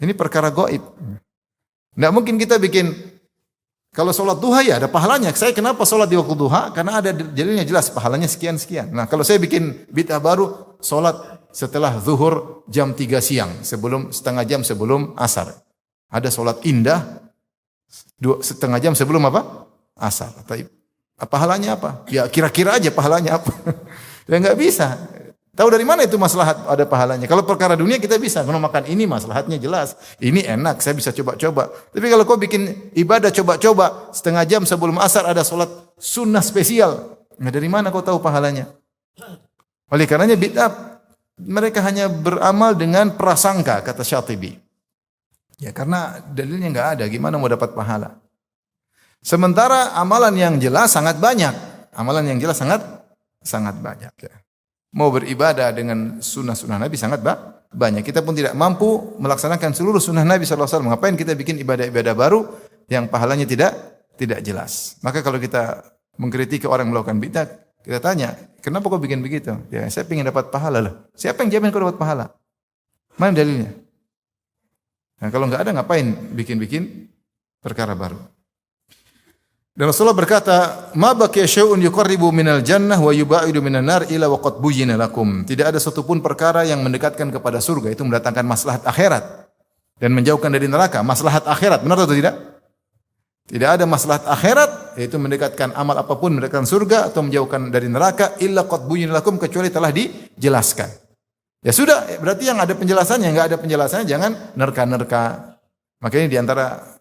Ini perkara gaib. Tidak mungkin kita bikin, kalau sholat duha ya ada pahalanya. Saya kenapa sholat di waktu duha? Karena ada dalilnya jelas pahalanya sekian-sekian. Nah kalau saya bikin bid'ah baru, sholat setelah zuhur jam 3 siang, setengah jam sebelum asar. Ada sholat indah, setengah jam sebelum apa? Asar. Pahalanya apa? Ya kira-kira aja pahalanya apa. Ya nggak bisa. Tahu dari mana itu maslahat ada pahalanya? Kalau perkara dunia kita bisa, kalau makan ini maslahatnya jelas. Ini enak, saya bisa coba-coba. Tapi kalau kau bikin ibadah coba-coba, setengah jam sebelum asar ada sholat sunnah spesial. Nah, dari mana kau tahu pahalanya? Oleh karenanya bid'ah, mereka hanya beramal dengan prasangka, kata Syatibi. Ya karena dalilnya nggak ada, gimana mau dapat pahala? Sementara amalan yang jelas sangat banyak. Amalan yang jelas sangat banyak, ya. Mau beribadah dengan sunnah-sunnah Nabi sangat banyak. Kita pun tidak mampu melaksanakan seluruh sunnah Nabi SAW. Ngapain kita bikin ibadah-ibadah baru yang pahalanya tidak jelas. Maka kalau kita mengkritiki orang melakukan bid'ah, kita tanya, kenapa kau bikin begitu? Ya, saya ingin dapat pahala loh. Siapa yang jamin kau dapat pahala? Mana dalilnya? Nah, kalau enggak ada ngapain bikin perkara baru? Dan Rasulullah berkata, "Ma baqiya syai'un yuqarribu minal jannah wa yubaidu minan nar illa waqad buyyina lakum." Tidak ada satupun perkara yang mendekatkan kepada surga, itu mendatangkan maslahat akhirat dan menjauhkan dari neraka, maslahat akhirat. Benar atau tidak? Tidak ada maslahat akhirat, yaitu mendekatkan amal apapun mendekatkan surga atau menjauhkan dari neraka illa qad buyyina lakum, kecuali telah dijelaskan. Ya sudah, berarti yang ada penjelasannya, enggak ada penjelasannya jangan nerka-nerka. Makanya di antara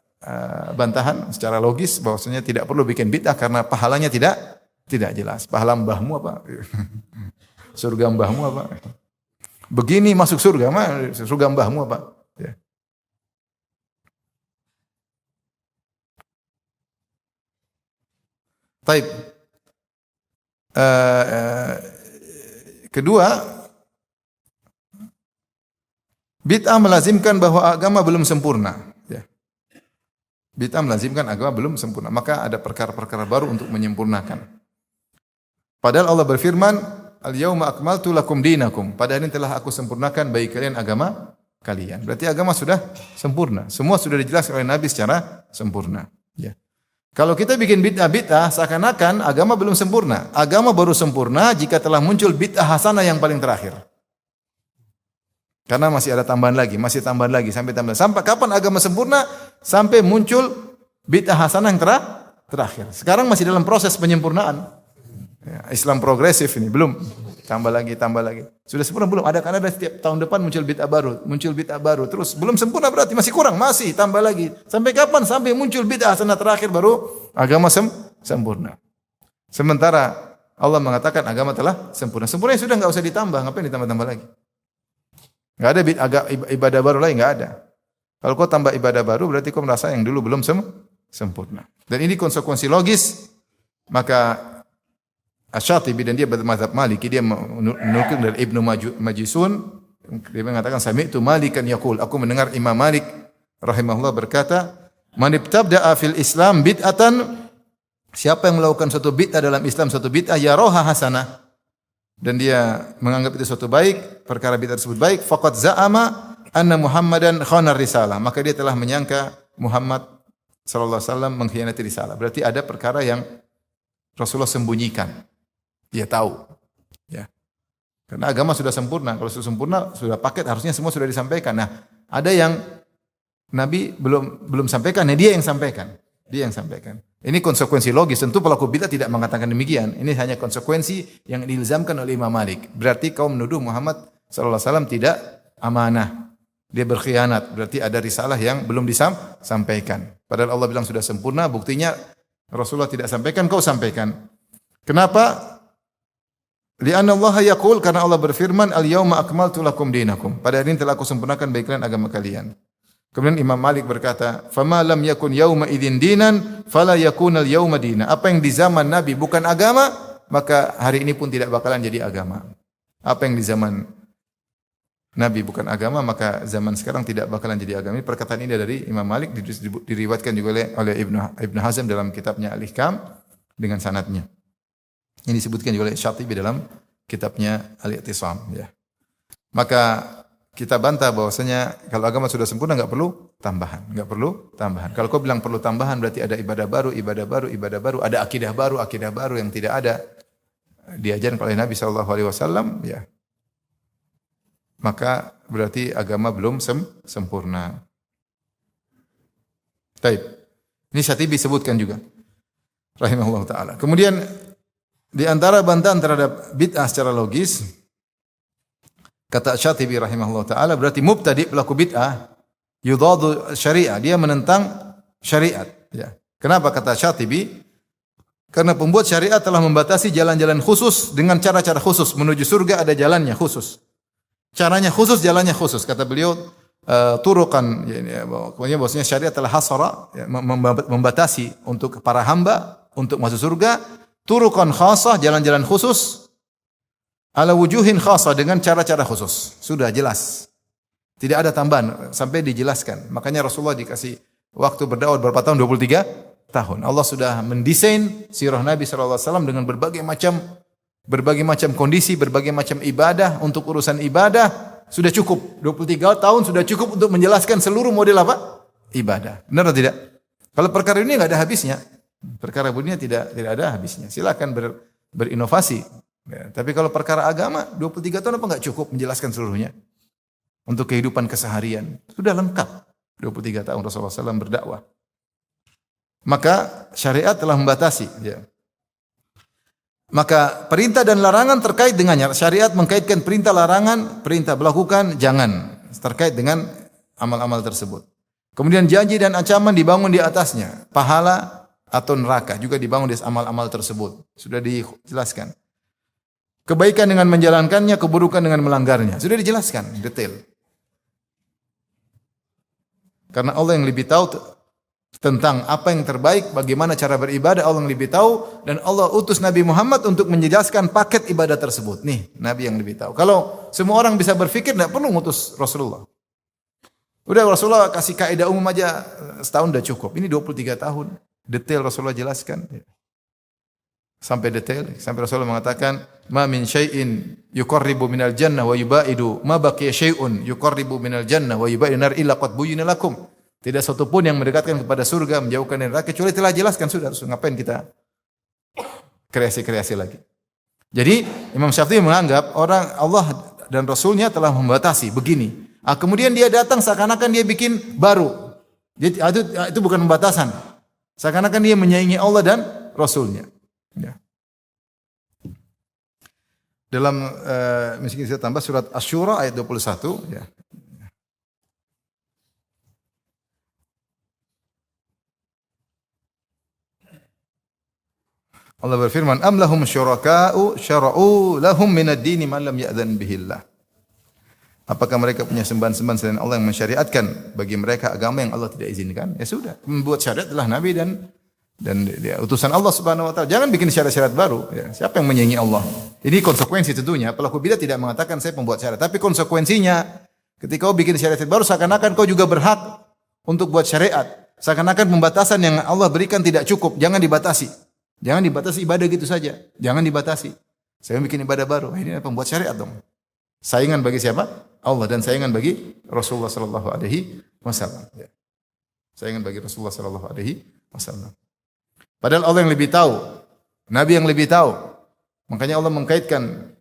bantahan secara logis bahwasanya tidak perlu bikin bid'ah karena pahalanya tidak jelas. Pahala mbahmu apa? Surga mbahmu apa? Begini masuk surga, surga mbahmu apa? Ya. Baik. Kedua, bid'ah melazimkan bahwa agama belum sempurna. Bid'ah melazimkan agama belum sempurna, maka ada perkara-perkara baru untuk menyempurnakan. Padahal Allah berfirman, "Al-yauma akmaltu lakum dinakum." Pada hari ini telah aku sempurnakan bagi kalian agama kalian. Berarti agama sudah sempurna. Semua sudah dijelaskan oleh Nabi secara sempurna. Ya. Kalau kita bikin bid'ah-bid'ah, seakan-akan agama belum sempurna. Agama baru sempurna jika telah muncul bid'ah hasanah yang paling terakhir. Karena masih ada tambahan lagi, masih tambahan lagi, sampai tambahan. Sampai kapan agama sempurna? Sampai muncul bid'ah hasanah yang terakhir. Sekarang masih dalam proses penyempurnaan. Ya, Islam progresif ini belum, tambah lagi, tambah lagi. Sudah sempurna belum? Ada, karena ada setiap tahun depan muncul bid'ah baru, terus belum sempurna, berarti masih kurang, masih tambah lagi. Sampai kapan? Sampai muncul bid'ah hasanah terakhir baru agama sempurna. Sementara Allah mengatakan agama telah sempurna. Sempurna sudah, enggak usah ditambah, ngapain ditambah-tambah lagi? Enggak ada ibadah baru lagi, enggak ada. Kalau kau tambah ibadah baru berarti kau merasa yang dulu belum sempurna. Dan ini konsekuensi logis. Maka Asy-Syatibi, dan dia bermadzhab Maliki, dia menukil dari Ibnu Majishun, dia mengatakan sami'tu Malikan yaqul, aku mendengar Imam Malik rahimahullah berkata, man ibtada'a fil Islam bid'atan, siapa yang melakukan suatu bid'ah dalam Islam, suatu bid'ah yaraha hasanah, dan dia menganggap itu suatu baik, perkara bid'ah tersebut baik, faqad za'ama anna Muhammadan khana risalah, maka dia telah menyangka Muhammad sallallahu alaihi wasallam mengkhianati risalah. Berarti ada perkara yang Rasulullah sembunyikan. Dia tahu. Ya. Karena agama sudah sempurna. Kalau sudah sempurna, sudah paket, harusnya semua sudah disampaikan. Nah, ada yang Nabi belum sampaikan, ya dia yang sampaikan. Dia yang sampaikan. Ini konsekuensi logis. Tentu pelaku bid'ah tidak mengatakan demikian. Ini hanya konsekuensi yang diilzamkan oleh Imam Malik. Berarti kau menuduh Muhammad sallallahu alaihi wasallam tidak amanah. Dia berkhianat. Berarti ada risalah yang belum disampaikan. Padahal Allah bilang sudah sempurna, buktinya Rasulullah tidak sampaikan, kau sampaikan. Kenapa? Li'anna Allah yaqul, karena Allah berfirman, "Al-yauma akmaltu lakum dinakum." Pada hari ini telah aku sempurnakan bagi kalian agama kalian. Kemudian Imam Malik berkata, "Fama lam yakun yauma idzin dinan, fala yakuna al-yauma dina." Apa yang di zaman Nabi bukan agama, maka hari ini pun tidak bakalan jadi agama. Apa yang di zaman Nabi bukan agama, maka zaman sekarang tidak bakalan jadi agama. Ini perkataan ini dari Imam Malik, diriwayatkan juga oleh Ibnu Hazm dalam kitabnya Al-Ihkam dengan sanadnya. Ini disebutkan juga oleh Syatibi dalam kitabnya Al-I'tisam. Ya. Maka kita bantah bahwasanya kalau agama sudah sempurna enggak perlu tambahan, enggak perlu tambahan. Kalau kau bilang perlu tambahan berarti ada ibadah baru, ada akidah baru yang tidak ada diajarkan oleh Nabi SAW. Ya. Maka berarti agama belum sempurna. Baik. Ini Syatibi sebutkan juga. Rahimahullah ta'ala. Kemudian di antara bantahan terhadap bid'ah secara logis, kata Syatibi rahimahullah ta'ala, berarti mubtadi, pelaku bid'ah, yudadu syariah, dia menentang syariat. Ya. Kenapa kata Syatibi? Karena pembuat syariat telah membatasi jalan-jalan khusus dengan cara-cara khusus. Menuju surga ada jalannya khusus. Caranya khusus, jalannya khusus. Kata beliau, turukan, pokoknya bahwasanya syariat telah hasara, ya, membatasi untuk para hamba, untuk masuk surga, turukan khasah, jalan-jalan khusus, ala wujuhin khasah, dengan cara-cara khusus. Sudah jelas. Tidak ada tambahan sampai dijelaskan. Makanya Rasulullah dikasih waktu berdakwah berapa tahun? 23 tahun. Allah sudah mendesain sirah Nabi sallallahu alaihi wasallam dengan berbagai macam kondisi, berbagai macam ibadah. Untuk urusan ibadah sudah cukup. 23 tahun sudah cukup untuk menjelaskan seluruh model apa? Ibadah. Benar atau tidak? Kalau perkara ini enggak ada habisnya. Perkara dunia tidak ada habisnya. Silakan berinovasi. Ya, tapi kalau perkara agama, 23 tahun apa enggak cukup menjelaskan seluruhnya? Untuk kehidupan keseharian. Sudah lengkap. 23 tahun Rasulullah SAW berdakwah. Maka syariat telah membatasi. Ya. Maka perintah dan larangan terkait dengannya. Syariat mengkaitkan perintah larangan, perintah melakukan, jangan. Terkait dengan amal-amal tersebut. Kemudian janji dan ancaman dibangun di atasnya. Pahala atau neraka juga dibangun di amal-amal tersebut. Sudah dijelaskan. Kebaikan dengan menjalankannya, keburukan dengan melanggarnya. Sudah dijelaskan detail. Karena Allah yang lebih tahu tentang apa yang terbaik, bagaimana cara beribadah, Allah yang lebih tahu, dan Allah utus Nabi Muhammad untuk menjelaskan paket ibadah tersebut. Nih, Nabi yang lebih tahu. Kalau semua orang bisa berfikir, tidak perlu ngutus Rasulullah. Udah Rasulullah kasih kaidah umum aja setahun sudah cukup. Ini 23 tahun. Detail Rasulullah jelaskan. sampai detail, sampai Rasulullah mengatakan, "Ma min syai'in yuqarribu minal jannah wa yubaidu, ma baqiya syai'un yuqarribu minal jannah wa yubaidu nar illa qad buyyina lakum." Tidak satu pun yang mendekatkan kepada surga, menjauhkan dari neraka kecuali telah jelaskan sudah. Ngapain kita kreasi-kreasi lagi? Jadi Imam Syafi'i menganggap orang Allah dan Rasulnya telah membatasi begini. Kemudian dia datang seakan-akan dia bikin baru. Itu bukan pembatasan. Seakan-akan dia menyaingi Allah dan Rasulnya. Ya. Dalam mungkin saya tambah surat Asy-Syura ayat 21 ya. Allah berfirman, "Am lahum syuraka'u syara'u lahum minad dini ma lam ya'dzan bihillah." Apakah mereka punya sembahan-sembahan selain Allah yang mensyariatkan bagi mereka agama yang Allah tidak izinkan? Ya sudah, membuat syariat adalah nabi dan utusan Allah Subhanahu wa taala. Jangan bikin syariat-syariat baru, ya. Siapa yang menyaingi Allah? Ini konsekuensi tentunya. Pelaku bidah tidak mengatakan saya pembuat syariat, tapi konsekuensinya ketika kau bikin syariat baru seakan-akan kau juga berhak untuk buat syariat. Seakan-akan pembatasan yang Allah berikan tidak cukup, jangan dibatasi. Jangan dibatasi ibadah gitu saja. Jangan dibatasi. Saya bikin ibadah baru. Ini pembuat syariat dong. Saingan bagi siapa? Allah, dan saingan bagi Rasulullah sallallahu alaihi wasallam. Saingan bagi Rasulullah sallallahu alaihi wasallam. Padahal Allah yang lebih tahu, Nabi yang lebih tahu. Makanya Allah mengkaitkan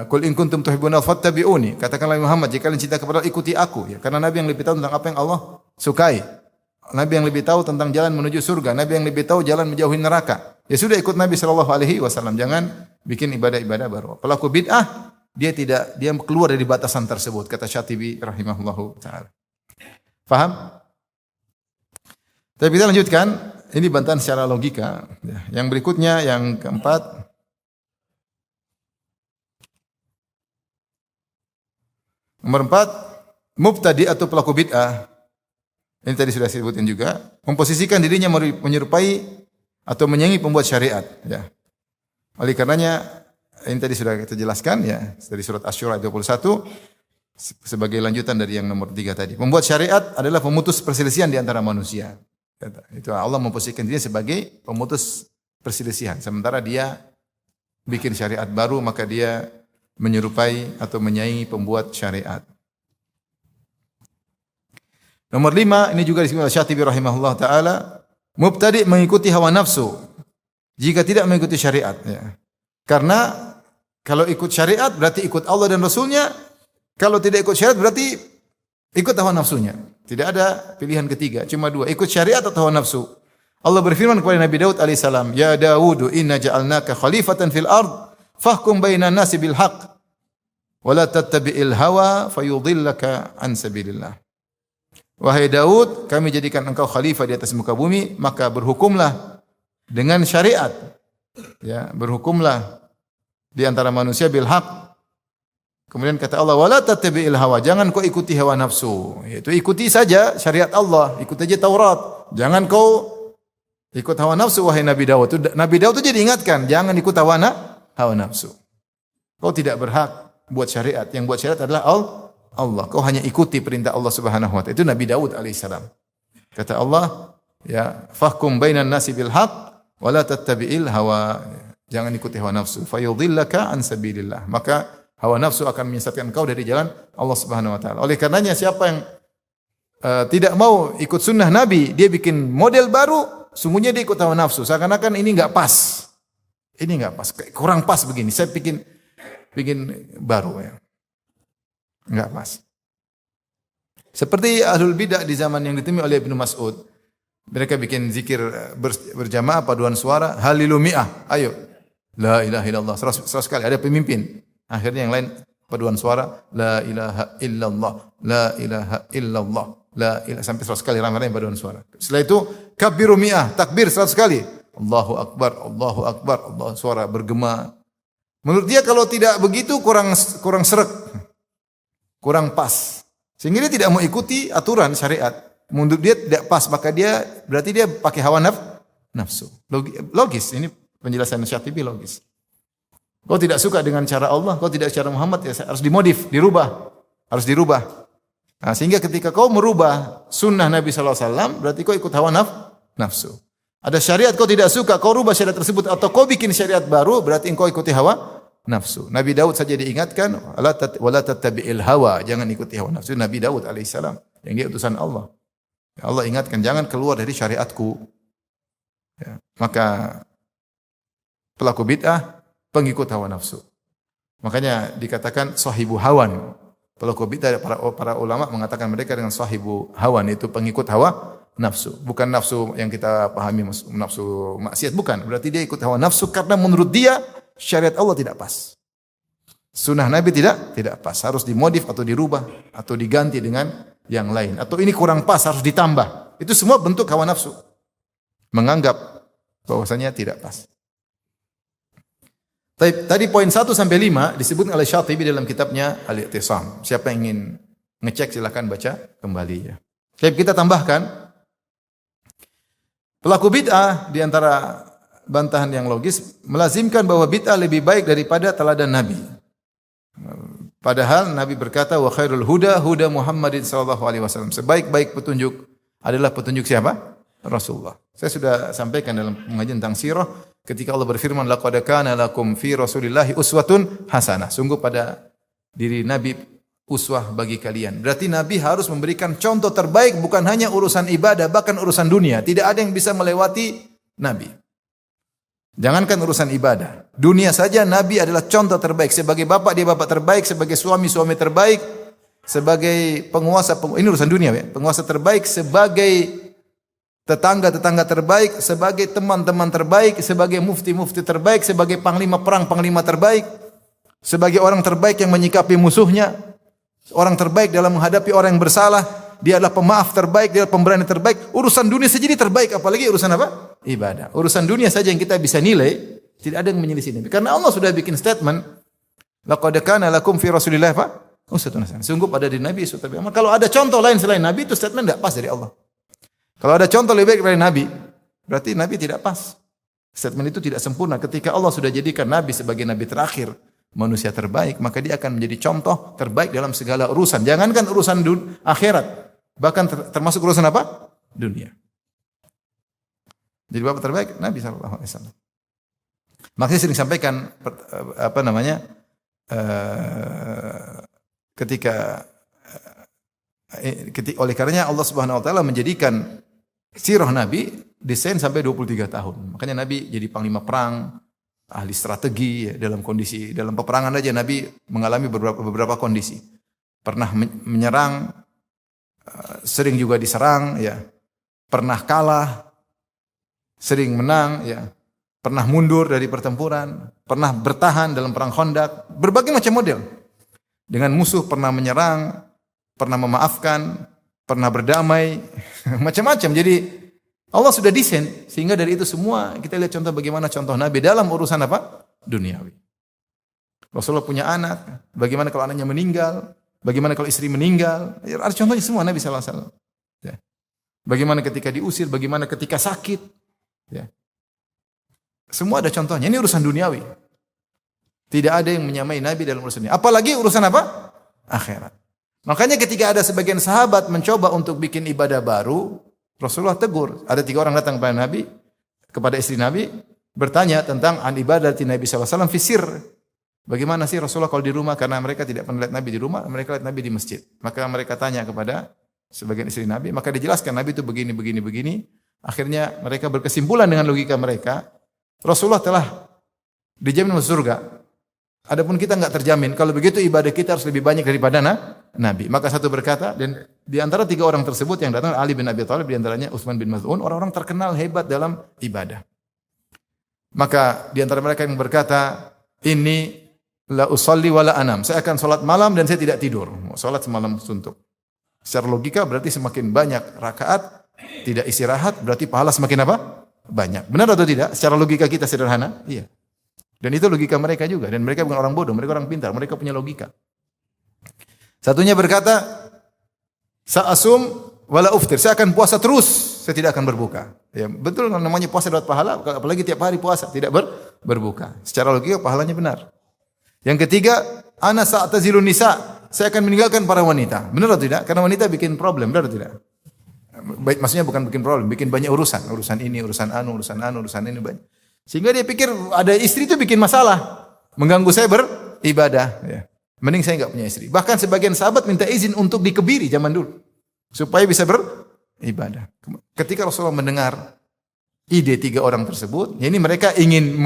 qul in kuntum tuhibbuna fattabi'uni. Katakanlah Muhammad, jika kalian cinta kepada Allah, ikuti aku, ya. Karena Nabi yang lebih tahu tentang apa yang Allah sukai. Nabi yang lebih tahu tentang jalan menuju surga, Nabi yang lebih tahu jalan menjauhi neraka. Ya sudah, ikut Nabi sallallahu alaihi wasallam, jangan bikin ibadah-ibadah baru. Pelaku bid'ah dia keluar dari batasan tersebut, kata Syatibi rahimahullahu taala. Faham? Tapi kita lanjutkan. Ini bantahan secara logika. Yang berikutnya, yang keempat. Nomor 4, mubtadi atau pelaku bid'ah. Ini tadi sudah disebutin juga. Memposisikan dirinya menyerupai atau menyaingi pembuat syariat. Ya. Oleh karenanya, ini tadi sudah kita jelaskan ya, dari surat Asy-Syura 21 sebagai lanjutan dari yang nomor 3 tadi. Membuat syariat adalah pemutus perselisihan di antara manusia. Itu Allah memposisikan dirinya sebagai pemutus perselisihan. Sementara dia bikin syariat baru, maka dia menyerupai atau menyaingi pembuat syariat. Nomor 5, ini juga disebut oleh Syatibi rahimahullah ta'ala, mubtadi' mengikuti hawa nafsu jika tidak mengikuti syariat. Ya. Karena kalau ikut syariat berarti ikut Allah dan Rasulnya. Kalau tidak ikut syariat berarti ikut hawa nafsunya. Tidak ada pilihan ketiga, cuma dua, ikut syariat atau hawa nafsu. Allah berfirman kepada Nabi Daud alaihissalam, "Ya Daud, inna ja'alnaka khalifatan fil ard, fahkum bainan nasi bil haqq, wa la tattabi'il hawa fayudhillaka an sabilillah." Wahai Daud, kami jadikan engkau khalifah di atas muka bumi, maka berhukumlah dengan syariat. Ya, berhukumlah di antara manusia bil haqq. Kemudian kata Allah, wala tattabi'il hawa, jangan kau ikuti hawa nafsu. Yaitu ikuti saja syariat Allah, ikuti aja Taurat. Jangan kau ikut hawa nafsu, wahai Nabi Daud. Nabi Daud itu jadi ingatkan, jangan ikut hawa nafsu. Kau tidak berhak buat syariat. Yang buat syariat adalah Allah. Kau hanya ikuti perintah Allah Subhanahu wa taala. Itu Nabi Daud alaihissalam. Kata Allah, ya, fahkum bainan nasi bil haqq wala tattabi'il hawa. Jangan ikuti hawa nafsu. Fayudhillaka an sabilillah. Maka hawa nafsu akan menyesatkan engkau dari jalan Allah Subhanahu wa taala. Oleh karenanya siapa yang tidak mau ikut sunnah Nabi, dia bikin model baru, sungguhnya dia ikut hawa nafsu. Seakan-akan ini enggak pas. Ini enggak pas, kurang pas begini. Saya bikin baru ya. Enggak pas. Seperti ahlul bidah di zaman yang ditemui oleh Ibnu Mas'ud. Mereka bikin zikir berjamaah paduan suara, halilu mi'ah. Ayo. La ilaha illallah. 100 kali ada pemimpin. Akhirnya yang lain paduan suara, la ilaha illallah, la ilaha illallah, la ilaha, sampai 100 kali ramai-ramai paduan suara. Setelah itu kabbiru mi'ah, takbir 100 kali. Allahu akbar, Allahu akbar, Allah, suara bergema. Menurut dia kalau tidak begitu kurang seret. Kurang pas. Sehingga dia tidak mau ikuti aturan syariat. Menurut dia tidak pas, maka berarti dia pakai hawa nafsu. Logis, ini penjelasan Syatibi logis. Kau tidak suka dengan cara Allah, kau tidak cara Muhammad, ya harus dimodif, dirubah. Harus dirubah. Nah, sehingga ketika kau merubah sunnah Nabi sallallahu alaihi wasallam, berarti kau ikut hawa nafsu. Ada syariat kau tidak suka, kau rubah syariat tersebut atau kau bikin syariat baru, berarti engkau ikuti hawa nafsu. Nabi Daud saja diingatkan, wala tattabi'il hawa, jangan ikuti hawa nafsu. Nabi Daud alaihissalam yang dia utusan Allah. Allah ingatkan, jangan keluar dari syariatku. Ya. Maka pelaku bid'ah pengikut hawa nafsu. Makanya dikatakan sahibu hawan. Pelaku bid'ah, para ulama mengatakan mereka dengan sahibu hawan, itu pengikut hawa nafsu. Bukan nafsu yang kita pahami nafsu maksiat, bukan. Berarti dia ikut hawa nafsu karena menurut dia syariat Allah tidak pas. Sunnah Nabi tidak pas. Harus dimodif atau dirubah atau diganti dengan yang lain. Atau ini kurang pas, harus ditambah. Itu semua bentuk hawa nafsu. Menganggap bahwasanya tidak pas. Tadi poin 1 sampai 5 disebut oleh Syatibi dalam kitabnya Al-I'tisam. Siapa yang ingin ngecek silakan baca kembali ya. Tapi kita tambahkan pelaku bid'ah di antara bantahan yang logis melazimkan bahwa bid'ah lebih baik daripada teladan Nabi. Padahal Nabi berkata wa khairul huda huda Muhammadin sallallahu alaihi wasallam. Sebaik-baik petunjuk adalah petunjuk siapa? Rasulullah. Saya sudah sampaikan dalam pengajian tentang sirah ketika Allah berfirman laqad kana lakum fi Rasulillahi uswatun hasanah. Sungguh pada diri Nabi uswah bagi kalian. Berarti Nabi harus memberikan contoh terbaik bukan hanya urusan ibadah, bahkan urusan dunia. Tidak ada yang bisa melewati Nabi. Jangankan urusan ibadah. Dunia saja Nabi adalah contoh terbaik. Sebagai bapak dia bapak terbaik, sebagai suami suami terbaik, sebagai penguasa ini urusan dunia ya. Penguasa terbaik, sebagai tetangga-tetangga terbaik, sebagai teman-teman terbaik, sebagai mufti-mufti terbaik, sebagai panglima perang panglima terbaik, sebagai orang terbaik yang menyikapi musuhnya, orang terbaik dalam menghadapi orang yang bersalah, dia adalah pemaaf terbaik, dia adalah pemberani terbaik. Urusan dunia saja ini terbaik, apalagi urusan apa? Ibadah. Urusan dunia saja yang kita bisa nilai, tidak ada yang menyelisih Nabi. Karena Allah sudah bikin statement, laqad kana lakum fi Rasulillah uswatun hasanah. Sungguh pada diri Nabi uswatun hasanah. Kalau ada contoh lain selain Nabi, itu statement tidak pas dari Allah. Kalau ada contoh lebih baik dari Nabi, berarti Nabi tidak pas. Statement itu tidak sempurna. Ketika Allah sudah jadikan Nabi sebagai Nabi terakhir, manusia terbaik, maka dia akan menjadi contoh terbaik dalam segala urusan. Jangankan urusan akhirat, bahkan termasuk urusan apa? Dunia. Jadi bapak terbaik Nabi SAW. Makanya sering sampaikan ketika oleh karenanya Allah Subhanahu wa taala menjadikan sirah Nabi desain sampai 23 tahun. Makanya Nabi jadi panglima perang, ahli strategi ya, dalam peperangan aja Nabi mengalami beberapa kondisi. Pernah menyerang, sering juga diserang ya. Pernah kalah, sering menang ya. Pernah mundur dari pertempuran, pernah bertahan dalam perang Khandaq, berbagai macam model. Dengan musuh pernah menyerang, pernah memaafkan, pernah berdamai, macam-macam. Jadi Allah sudah desain sehingga dari itu semua kita lihat contoh bagaimana contoh Nabi dalam urusan apa? Duniawi. Rasulullah punya anak, bagaimana kalau anaknya meninggal, bagaimana kalau istri meninggal, ada contohnya semua Nabi sallallahu alaihi wasallam. Ya. Bagaimana ketika diusir, bagaimana ketika sakit, ya. Semua ada contohnya. Ini urusan duniawi. Tidak ada yang menyamai Nabi dalam urusan ini. Apalagi urusan apa? Akhirat. Makanya ketika ada sebagian sahabat mencoba untuk bikin ibadah baru, Rasulullah tegur. Ada 3 orang datang kepada Nabi, kepada istri Nabi, bertanya tentang an ibadati Nabi SAW fisir. Bagaimana sih Rasulullah kalau di rumah? Karena mereka tidak pernah lihat Nabi di rumah, mereka lihat Nabi di masjid. Maka mereka tanya kepada sebagian istri Nabi, maka dijelaskan Nabi itu begini, begini, begini. Akhirnya mereka berkesimpulan dengan logika mereka, Rasulullah telah dijamin masuk surga. Adapun kita enggak terjamin. Kalau begitu ibadah kita harus lebih banyak daripada Nabi. Maka satu berkata, dan di antara 3 orang tersebut yang datang Ali bin Abi Thalib, di antaranya Utsman bin Maz'un, orang-orang terkenal hebat dalam ibadah. Maka di antara mereka yang berkata, "Inni la usalli wa la anam." Saya akan salat malam dan saya tidak tidur. Salat semalam suntuk. Secara logika berarti semakin banyak rakaat tidak istirahat, berarti pahala semakin apa? Banyak. Benar atau tidak? Secara logika kita sederhana? Iya. Dan itu logika mereka juga. Dan mereka bukan orang bodoh, mereka orang pintar. Mereka punya logika. Satunya berkata, "Sa'asum wala uftir." Saya akan puasa terus, saya tidak akan berbuka. Ya, betul namanya puasa dapat pahala, apalagi tiap hari puasa, tidak berbuka. Secara logika pahalanya benar. Yang ketiga, "Ana sa'tazilun nisa." Saya akan meninggalkan para wanita. Benar atau tidak? Karena wanita bikin problem, benar atau tidak? Baik, maksudnya bukan bikin problem, bikin banyak urusan, urusan ini, urusan ini banyak. Sehingga dia pikir ada istri itu bikin masalah, mengganggu saya beribadah. Ya. Mending saya nggak punya istri. Bahkan sebagian sahabat minta izin untuk dikebiri zaman dulu, supaya bisa beribadah. Ketika Rasulullah mendengar ide 3 orang tersebut, ya ini mereka ingin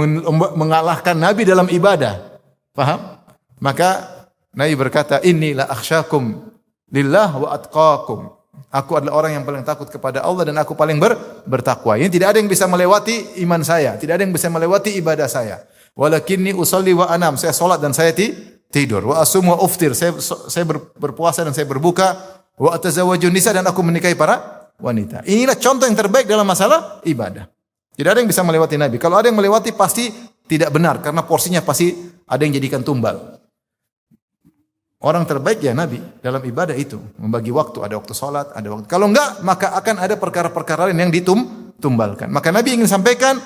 mengalahkan Nabi dalam ibadah. Paham? Maka Nabi berkata, "Inni la akhsyakum lillah wa atqakum." Aku adalah orang yang paling takut kepada Allah dan aku paling bertakwa. Ini tidak ada yang bisa melewati iman saya, tidak ada yang bisa melewati ibadah saya. Walakinni usolli wa anam, saya salat dan saya tidur. Wa asum wa uftir, saya berpuasa dan saya berbuka. Wa atazawwajun nisa, dan aku menikahi para wanita. Inilah contoh yang terbaik dalam masalah ibadah. Tidak ada yang bisa melewati Nabi. Kalau ada yang melewati pasti tidak benar, karena porsinya pasti ada yang jadikan tumbal. Orang terbaik ya Nabi dalam ibadah itu, membagi waktu, ada waktu salat, ada waktu. Kalau enggak, maka akan ada perkara-perkara lain yang ditumbalkan. Maka Nabi ingin sampaikan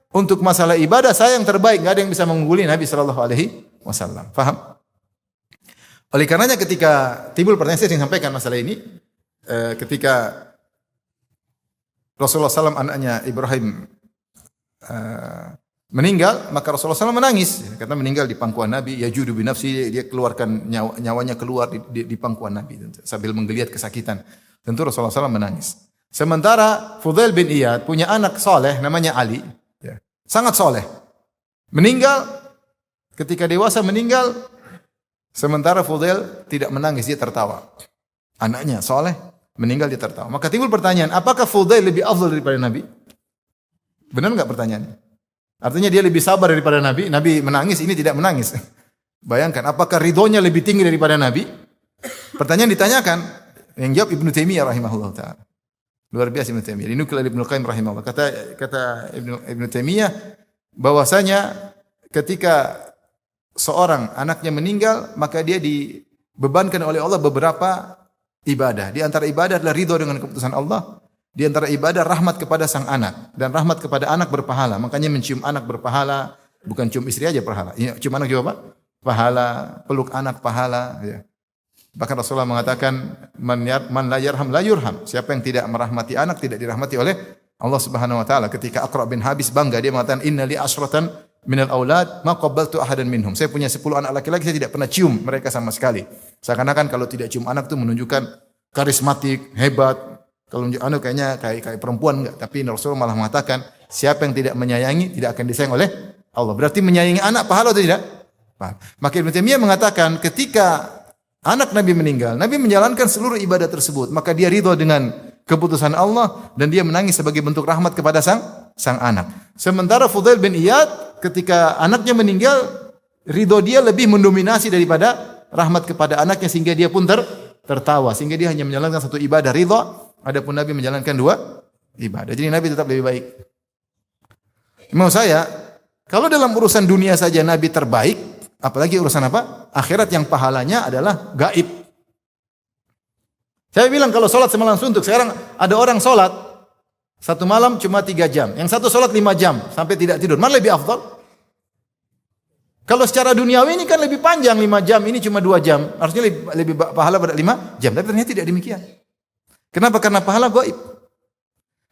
untuk masalah ibadah saya yang terbaik, enggak ada yang bisa mengungguli Nabi sallallahu alaihi wasallam. Paham? Oleh karenanya ketika timbul pertanyaan, saya ingin sampaikan masalah ini, ketika Rasulullah SAW anaknya Ibrahim meninggal, maka Rasulullah SAW menangis karena meninggal di pangkuan Nabi. Yajudu bi nafsi, dia keluarkan nyawanya keluar di pangkuan Nabi sambil menggeliat kesakitan. Tentu Rasulullah SAW menangis. Sementara Fudail bin Iyad punya anak soleh namanya Ali, ya, sangat soleh. Meninggal, ketika dewasa meninggal, sementara Fudail tidak menangis, dia tertawa. Anaknya soleh, meninggal dia tertawa. Maka timbul pertanyaan, apakah Fudail lebih afdal daripada Nabi? Benar enggak pertanyaannya? Artinya dia lebih sabar daripada Nabi. Nabi menangis, ini tidak menangis. Bayangkan, apakah ridhonya lebih tinggi daripada Nabi? Pertanyaan ditanyakan, yang jawab Ibnu Taimiyah rahimahullah ta'ala. Luar biasa Ibnu Taimiyah. Ini nukil Ibnu Qayyim rahimahullah. Kata Ibnu Taimiyah, bahwasanya ketika seorang anaknya meninggal, maka dia dibebankan oleh Allah beberapa ibadah. Di antara ibadah adalah ridho dengan keputusan Allah. Di antara ibadah rahmat kepada sang anak, dan rahmat kepada anak berpahala. Makanya mencium anak berpahala, bukan cium istri aja pahala. Cium anak juga apa? Pahala, peluk anak pahala, ya. Bahkan Rasulullah mengatakan man la yarham la yurham. Siapa yang tidak merahmati anak tidak dirahmati oleh Allah Subhanahu wa taala. Ketika Aqra bin Habis bangga, dia mengatakan inna li asyratan minal aulad ma qabbaltu ahadan minhum. Saya punya 10 anak laki-laki, saya tidak pernah cium mereka sama sekali. Seakan-akan kalau tidak cium anak itu menunjukkan karismatik, hebat. Kalau anak kayaknya kayak perempuan enggak, tapi Rasulullah malah mengatakan siapa yang tidak menyayangi tidak akan disayang oleh Allah. Berarti menyayangi anak pahala atau tidak? Pahala. Maka Ibnu Taimiyah mengatakan ketika anak Nabi meninggal, Nabi menjalankan seluruh ibadah tersebut, maka dia ridho dengan keputusan Allah dan dia menangis sebagai bentuk rahmat kepada sang anak. Sementara Fudail bin Iyad ketika anaknya meninggal, ridho dia lebih mendominasi daripada rahmat kepada anaknya, sehingga dia pun tertawa, sehingga dia hanya menjalankan satu ibadah ridho. Adapun Nabi menjalankan 2 ibadah. Jadi Nabi tetap lebih baik. Mau saya, kalau dalam urusan dunia saja Nabi terbaik, apalagi urusan apa? Akhirat yang pahalanya adalah gaib. Saya bilang kalau sholat semalam suntuk, sekarang ada orang sholat 1 malam cuma 3 jam. Yang satu sholat 5 jam sampai tidak tidur. Mana lebih afdal? Kalau secara duniawi ini kan lebih panjang 5 jam, ini cuma 2 jam. Harusnya lebih pahala pada 5 jam. Tapi ternyata tidak demikian. Kenapa? Karena pahala gaib.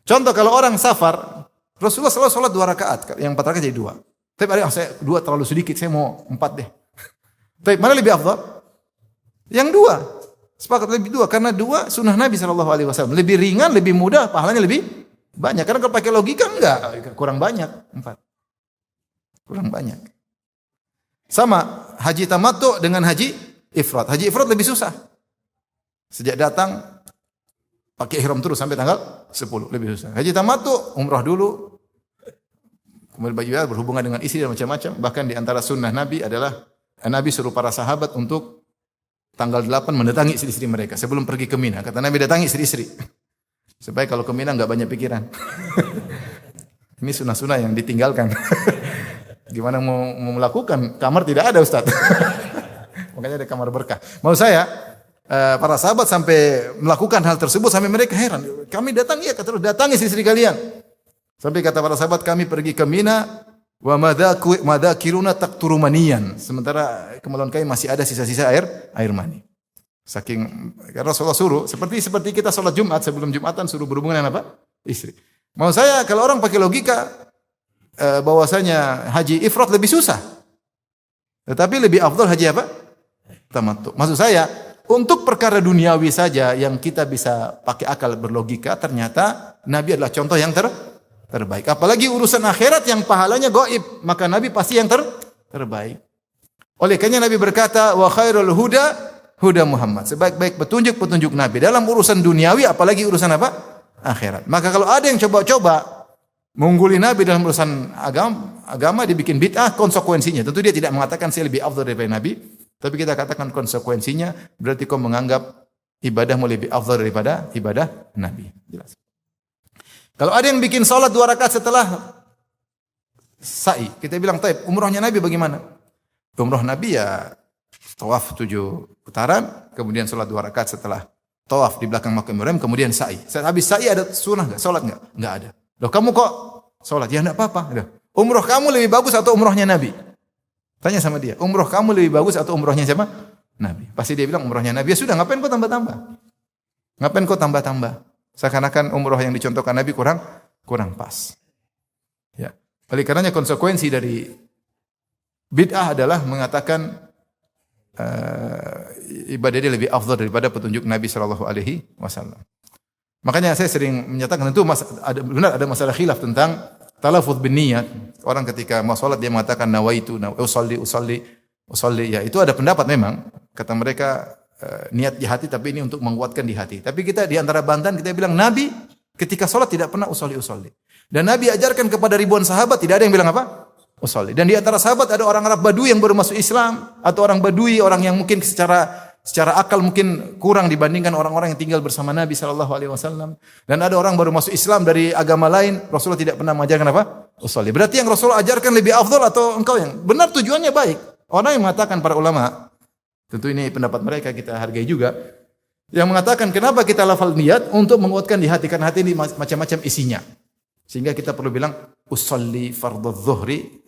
Contoh kalau orang safar, Rasulullah selalu sholat 2 rakaat, yang 4 rakaat jadi 2. Tapi ada saya 2 terlalu sedikit, saya mau 4 deh. Tapi mana lebih afdal? Yang 2. Sepakat lebih 2 karena 2 sunnah Nabi SAW. Lebih ringan, lebih mudah, pahalanya lebih banyak. Karena kalau pakai logika enggak, kurang banyak 4. Kurang banyak. Sama haji tamattu dengan haji ifrad. Haji ifrad lebih susah. Sejak datang pakai ihram terus sampai tanggal 10, lebih susah. Haji tamattu umrah dulu, kemudian baju berhubungan dengan istri dan macam-macam. Bahkan di antara sunnah Nabi adalah Nabi suruh para sahabat untuk tanggal 8 mendatangi istri-istri mereka sebelum pergi ke Mina. Kata Nabi, datangi istri-istri supaya kalau ke Mina enggak banyak pikiran. Ini sunnah-sunnah yang ditinggalkan. Gimana mau melakukan? Kamar tidak ada, Ustaz. Makanya ada kamar berkah. Mau saya para sahabat sampai melakukan hal tersebut sampai mereka heran. Kami datang, ya kata, datangi istri kalian. Sampai kata para sahabat, kami pergi ke Mina wa madakiruna taqturu maniyan. Sementara kemaluan kami masih ada sisa-sisa air mani. Saking karena Rasulullah suruh seperti kita sholat Jumat sebelum Jumatan suruh berhubungan dengan apa? Istri. Mau saya kalau orang pakai logika bahwasanya haji ifrat lebih susah. Tetapi lebih afdal haji apa? Tamattu. Maksud saya, untuk perkara duniawi saja yang kita bisa pakai akal berlogika, ternyata Nabi adalah contoh yang terbaik. Apalagi urusan akhirat yang pahalanya gaib, maka Nabi pasti yang terbaik. Oleh karena Nabi berkata, wa khairul huda Muhammad. Sebaik-baik petunjuk Nabi dalam urusan duniawi, apalagi urusan apa? Akhirat. Maka kalau ada yang coba-coba mengungguli Nabi dalam urusan agama dibikin bid'ah, konsekuensinya tentu dia tidak mengatakan saya lebih afdal daripada Nabi, tapi kita katakan konsekuensinya berarti kau menganggap ibadahmu lebih afdal daripada ibadah Nabi. Jelas. Kalau ada yang bikin salat 2 rakaat setelah sa'i, kita bilang, "Taib, umrahnya Nabi bagaimana?" Umrah Nabi ya tawaf 7 putaran, kemudian salat 2 rakaat setelah tawaf di belakang Makam Ibrahim, kemudian sa'i. Habis sa'i ada sunnah enggak? Salat enggak? Enggak ada. Loh, kamu kok salat? Ya enggak apa-apa. Umrah kamu lebih bagus atau umrahnya Nabi? Tanya sama dia, umrah kamu lebih bagus atau umrahnya siapa? Nabi. Pasti dia bilang umrahnya Nabi. Ya sudah, ngapain kau tambah-tambah? Ngapain kau tambah-tambah? Seakan-akan umrah yang dicontohkan Nabi kurang pas. Ya. Oleh karenanya konsekuensi dari bid'ah adalah mengatakan ibadah dia lebih afdal daripada petunjuk Nabi sallallahu alaihi wasallam. Makanya saya sering menyatakan itu benar ada masalah khilaf tentang talafuz bin niyat. Orang ketika mau salat dia mengatakan nawaitu, usolli. Ya, itu ada pendapat memang. Kata mereka niat di hati tapi ini untuk menguatkan di hati. Tapi kita di antara bantahan kita bilang Nabi ketika salat tidak pernah usolli. Dan Nabi ajarkan kepada ribuan sahabat tidak ada yang bilang apa? Usolli. Dan di antara sahabat ada orang Arab Badui yang baru masuk Islam atau orang Badui, orang yang mungkin secara akal mungkin kurang dibandingkan orang-orang yang tinggal bersama Nabi sallallahu alaihi wasallam. Dan ada orang baru masuk Islam dari agama lain, Rasulullah tidak pernah mengajarkan apa? Usolli. Berarti yang Rasulullah ajarkan lebih afdal atau engkau yang benar tujuannya baik? Orang yang mengatakan para ulama, tentu ini pendapat mereka kita hargai juga, yang mengatakan kenapa kita lafal niat untuk menguatkan di hati, karena hati ini macam-macam isinya. Sehingga kita perlu bilang usolli fardhu dhuhri,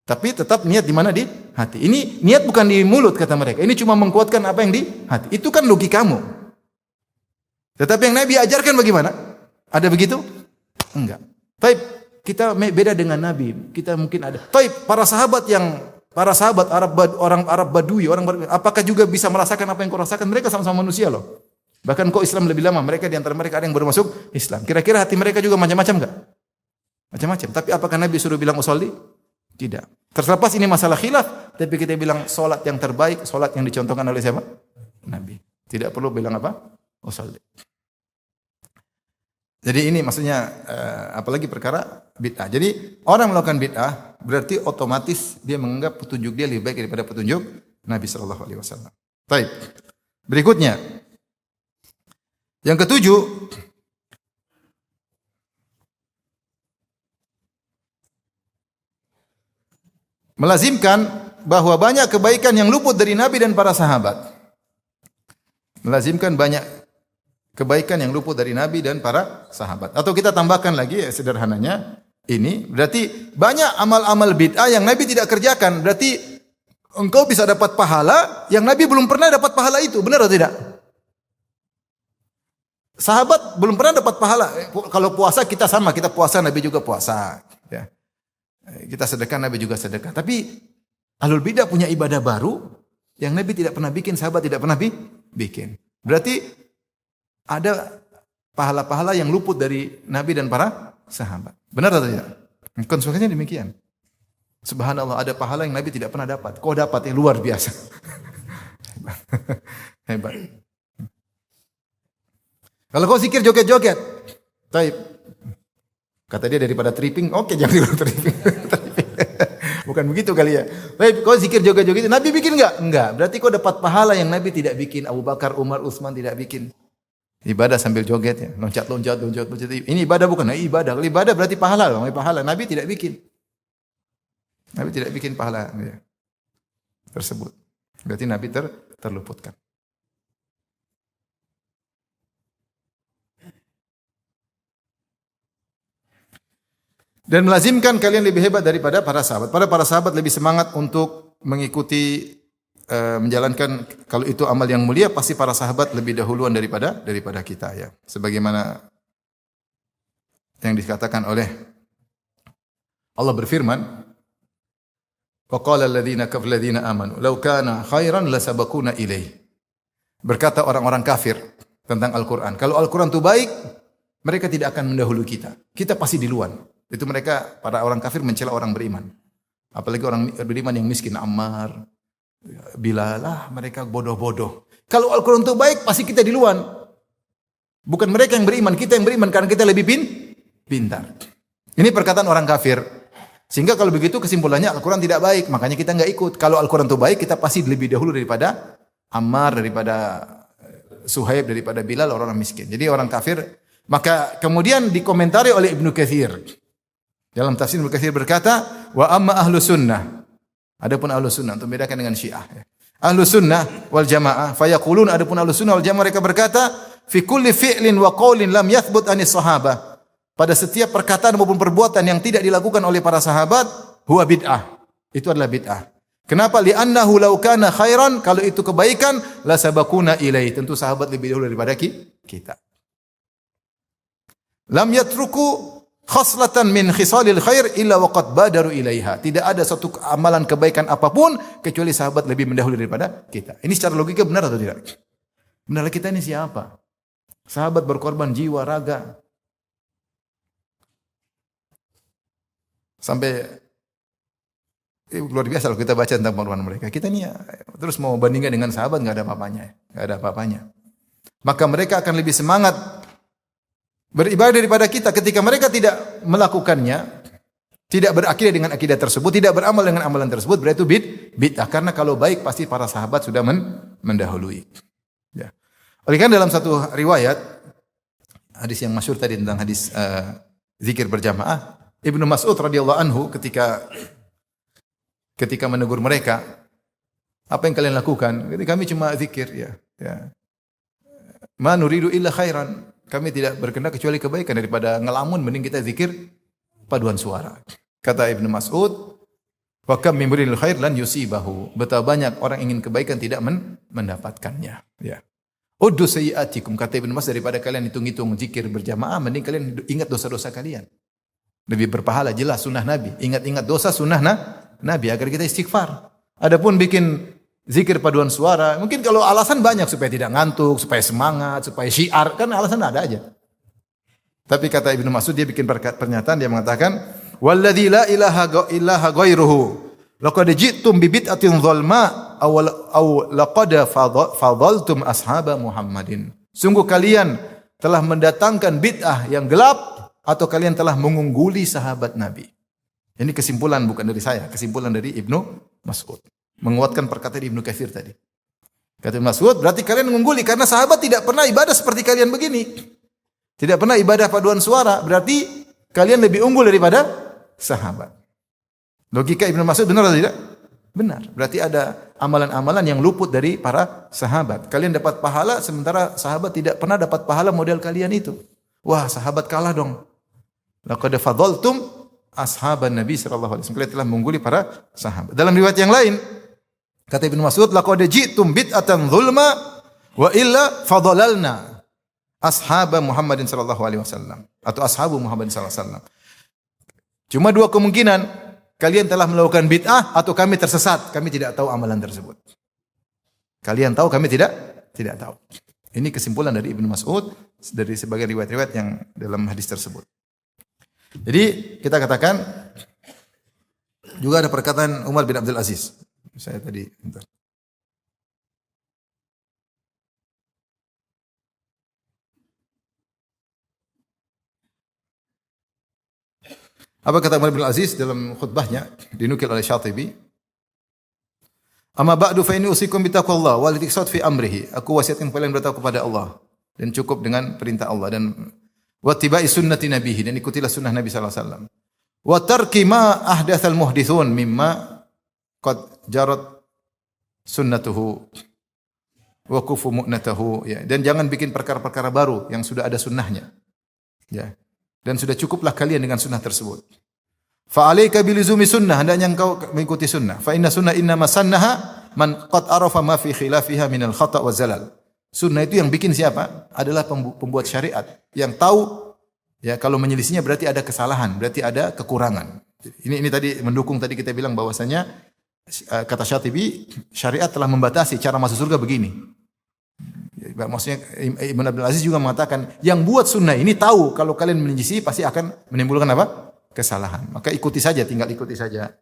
tapi tetap niat di mana? Di hati. Ini niat bukan di mulut kata mereka. Ini cuma menguatkan apa yang di hati. Itu kan logikamu. Tetapi yang Nabi ajarkan bagaimana? Ada begitu? Enggak. Taib, kita beda dengan Nabi. Kita mungkin ada. Taib, para sahabat orang Arab Badui, apakah juga bisa merasakan apa yang kau rasakan? Mereka sama-sama manusia loh. Bahkan kau Islam lebih lama. Mereka di antara mereka ada yang baru masuk Islam. Kira-kira hati mereka juga macam-macam enggak? Macam-macam. Tapi apakah Nabi suruh bilang usolli? Tidak. Terlepas ini masalah khilaf, tapi kita bilang solat yang terbaik, solat yang dicontohkan oleh siapa? Nabi. Tidak perlu bilang apa? Usolli. Jadi ini maksudnya apalagi perkara bid'ah. Jadi orang melakukan bid'ah berarti otomatis dia menganggap petunjuk dia lebih baik daripada petunjuk Nabi sallallahu alaihi wasallam. Baik. Berikutnya. Yang ketujuh, melazimkan bahwa banyak kebaikan yang luput dari Nabi dan para sahabat. Melazimkan banyak kebaikan yang luput dari Nabi dan para sahabat. Atau kita tambahkan lagi sederhananya, ini berarti banyak amal-amal bid'ah yang Nabi tidak kerjakan. Berarti engkau bisa dapat pahala yang Nabi belum pernah dapat pahala itu. Benar atau tidak? Sahabat belum pernah dapat pahala. Kalau puasa kita sama, kita puasa, Nabi juga puasa. Ya. Kita sedekah, Nabi juga sedekah. Tapi ahlul bidah punya ibadah baru yang Nabi tidak pernah bikin, sahabat tidak pernah bikin. Berarti ada pahala-pahala yang luput dari Nabi dan para sahabat. Benar atau tidak? Konsekuensinya demikian. Subhanallah, ada pahala yang Nabi tidak pernah dapat. Kau dapat yang luar biasa. Hebat. Kalau kau zikir joget-joget, taib. Kata dia daripada tripping, oke jangan tripping. Bukan begitu kali ya. Baik, kau zikir joget-joget, Nabi bikin enggak? Enggak. Berarti kau dapat pahala yang Nabi tidak bikin. Abu Bakar, Umar, Utsman tidak bikin. Ibadah sambil joget ya, loncat. Ini ibadah bukan? Nah, ibadah. Kalau ibadah berarti pahala, pahala. Nabi tidak bikin. Nabi tidak bikin pahala ya, tersebut. Berarti Nabi terluputkan. Dan melazimkan kalian lebih hebat daripada para sahabat. Para sahabat lebih semangat untuk mengikuti menjalankan kalau itu amal yang mulia pasti para sahabat lebih dahuluan daripada kita ya. Sebagaimana yang dikatakan oleh Allah berfirman, wa qala alladziina kafaru alladziina aamanu law kana khairan lasabaquna ilaihi. Berkata orang-orang kafir tentang Al-Qur'an, kalau Al-Qur'an itu baik, mereka tidak akan mendahului kita. Kita pasti duluan. Itu mereka para orang kafir mencela orang beriman. Apalagi orang beriman yang miskin, Ammar, Bilal, mereka bodoh-bodoh. Kalau Al-Quran itu baik, pasti kita duluan. Bukan mereka yang beriman, kita yang beriman karena kita lebih pintar. Ini perkataan orang kafir. Sehingga kalau begitu kesimpulannya Al-Quran tidak baik, makanya kita enggak ikut. Kalau Al-Quran itu baik, kita pasti lebih dahulu daripada Ammar, daripada Suhaib, daripada Bilal, orang miskin. Jadi orang kafir. Maka kemudian dikomentari oleh Ibnu Katsir. Dalam tafsir Ibnu Katsir berkata, wa amma ahlu sunnah. Adapun ahlu sunnah, untuk membedakan dengan Syiah. Ahlu sunnah wal jamaah, fayaqulun, adapun ahlu sunnah wal jamaah mereka berkata, fi kulli fi'lin wa qawlin lam yathbut anis sahabah. Pada setiap perkataan maupun perbuatan yang tidak dilakukan oleh para sahabat, huwa bid'ah. Itu adalah bid'ah. Kenapa? Li'annahu law kana khairan, kalau itu kebaikan, la sabaquna ilaihi. Tentu sahabat lebih dahulu daripada kita. Lam yatruku khaslatan min khisalil khair illa waqad badaru ilaiha. Tidak ada satu amalan kebaikan apapun kecuali sahabat lebih mendahului daripada kita. Ini secara logika benar atau tidak? Benar, kita ini siapa? Sahabat berkorban jiwa, raga. Sampai luar biasa kalau kita baca tentang pengorbanan mereka. Kita ini ya, terus mau bandingkan dengan sahabat enggak ada apa-apanya. Enggak ada apa-apanya. Maka mereka akan lebih semangat beribadah daripada kita ketika mereka tidak melakukannya, tidak berakidah dengan akidah tersebut, tidak beramal dengan amalan tersebut, berarti itu bid'ah. Karena kalau baik pasti para sahabat sudah mendahului. Ya. Oleh karena dalam satu riwayat, hadis yang masyhur tadi tentang hadis zikir berjamaah, Ibnu Mas'ud radhiyallahu anhu ketika menegur mereka, apa yang kalian lakukan? Kami cuma zikir ya. Ma nuridu illa khairan. Kami tidak berkehendak kecuali kebaikan, daripada ngelamun mending kita zikir paduan suara. Kata Ibnu Mas'ud, wa kam min muridil khair lan yusibahu. Betapa banyak orang ingin kebaikan tidak mendapatkannya. Ya. Uddu sayyiatikum, kata Ibnu Mas'ud, daripada kalian hitung-hitung zikir berjamaah, mending kalian ingat dosa-dosa kalian. Lebih berpahala, jelas sunnah Nabi. Ingat-ingat dosa sunnah Nabi agar kita istighfar. Adapun bikin zikir paduan suara, mungkin kalau alasan banyak supaya tidak ngantuk, supaya semangat, supaya syiar, kan alasan ada aja. Tapi kata Ibnu Mas'ud, dia bikin pernyataan, dia mengatakan, walladzi la ilaha ghairuhu laqad ji'tum bi bid'atin dzalma aw laqad fadhaltum ashaba Muhammadin. Sungguh kalian telah mendatangkan bid'ah yang gelap atau kalian telah mengungguli sahabat Nabi. Ini kesimpulan bukan dari saya, kesimpulan dari Ibnu Mas'ud. Menguatkan perkataan Ibnu Katsir tadi. Kata Ibnu Mas'ud, berarti kalian mengungguli karena sahabat tidak pernah ibadah seperti kalian begini. Tidak pernah ibadah paduan suara, berarti kalian lebih unggul daripada sahabat. Logika Ibnu Mas'ud benar atau tidak? Benar. Berarti ada amalan-amalan yang luput dari para sahabat. Kalian dapat pahala sementara sahabat tidak pernah dapat pahala model kalian itu. Wah, sahabat kalah dong. Laqad fadhaltum ashaban Nabi sallallahu alaihi wasallam. Kalian telah mengungguli para sahabat. Dalam riwayat yang lain, kata Ibnu Mas'ud, laqad ji'tum bid'atan dzulma wa illa fadhalalna ashaba Muhammadin sallallahu alaihi wasallam atau ashabu Muhammadin sallallahu alaihi wasallam. Cuma dua kemungkinan, kalian telah melakukan bid'ah atau kami tersesat, kami tidak tahu amalan tersebut. Kalian tahu, kami tidak tahu. Ini kesimpulan dari Ibnu Mas'ud dari sebagian riwayat-riwayat yang dalam hadis tersebut. Jadi kita katakan juga ada perkataan Umar bin Abdul Aziz. Saya tadi bentar. Apa kata Umar bin Aziz dalam khutbahnya dinukil oleh Syatibi? Amma ba'du fa inni usikum bitaqwallah wal iqtisad fi amrihi. Aku wasiatkan kalian bertakwa kepada Allah dan cukup dengan perintah Allah dan wattiba'i sunnati nabihi, dan ikutilah sunnah Nabi sallallahu alaihi wasallam. Wa tarki ma ahdatsal muhditsun mimma qad jarat sunnatuhu wa kufu mu'natahu, ya. Dan jangan bikin perkara-perkara baru yang sudah ada sunnahnya. Ya. Dan sudah cukuplah kalian dengan sunnah tersebut. Fa alayka biluzumi sunnah, hendaknya engkau mengikuti sunnah. Fa inna sunnah innama sannaha man qad arafa ma fi khilafiha minal khata' wa zalal. Sunnah itu yang bikin siapa? Adalah pembuat syariat yang tahu ya kalau menyelisihinya berarti ada kesalahan, berarti ada kekurangan. Ini tadi mendukung tadi kita bilang bahwasanya kata Syatibi, syariat telah membatasi cara masuk surga begini. Maksudnya Ibn Abdul Aziz juga mengatakan yang buat sunnah ini tahu kalau kalian menyelisihi pasti akan menimbulkan apa? Kesalahan. Maka ikuti saja, tinggal ikuti saja.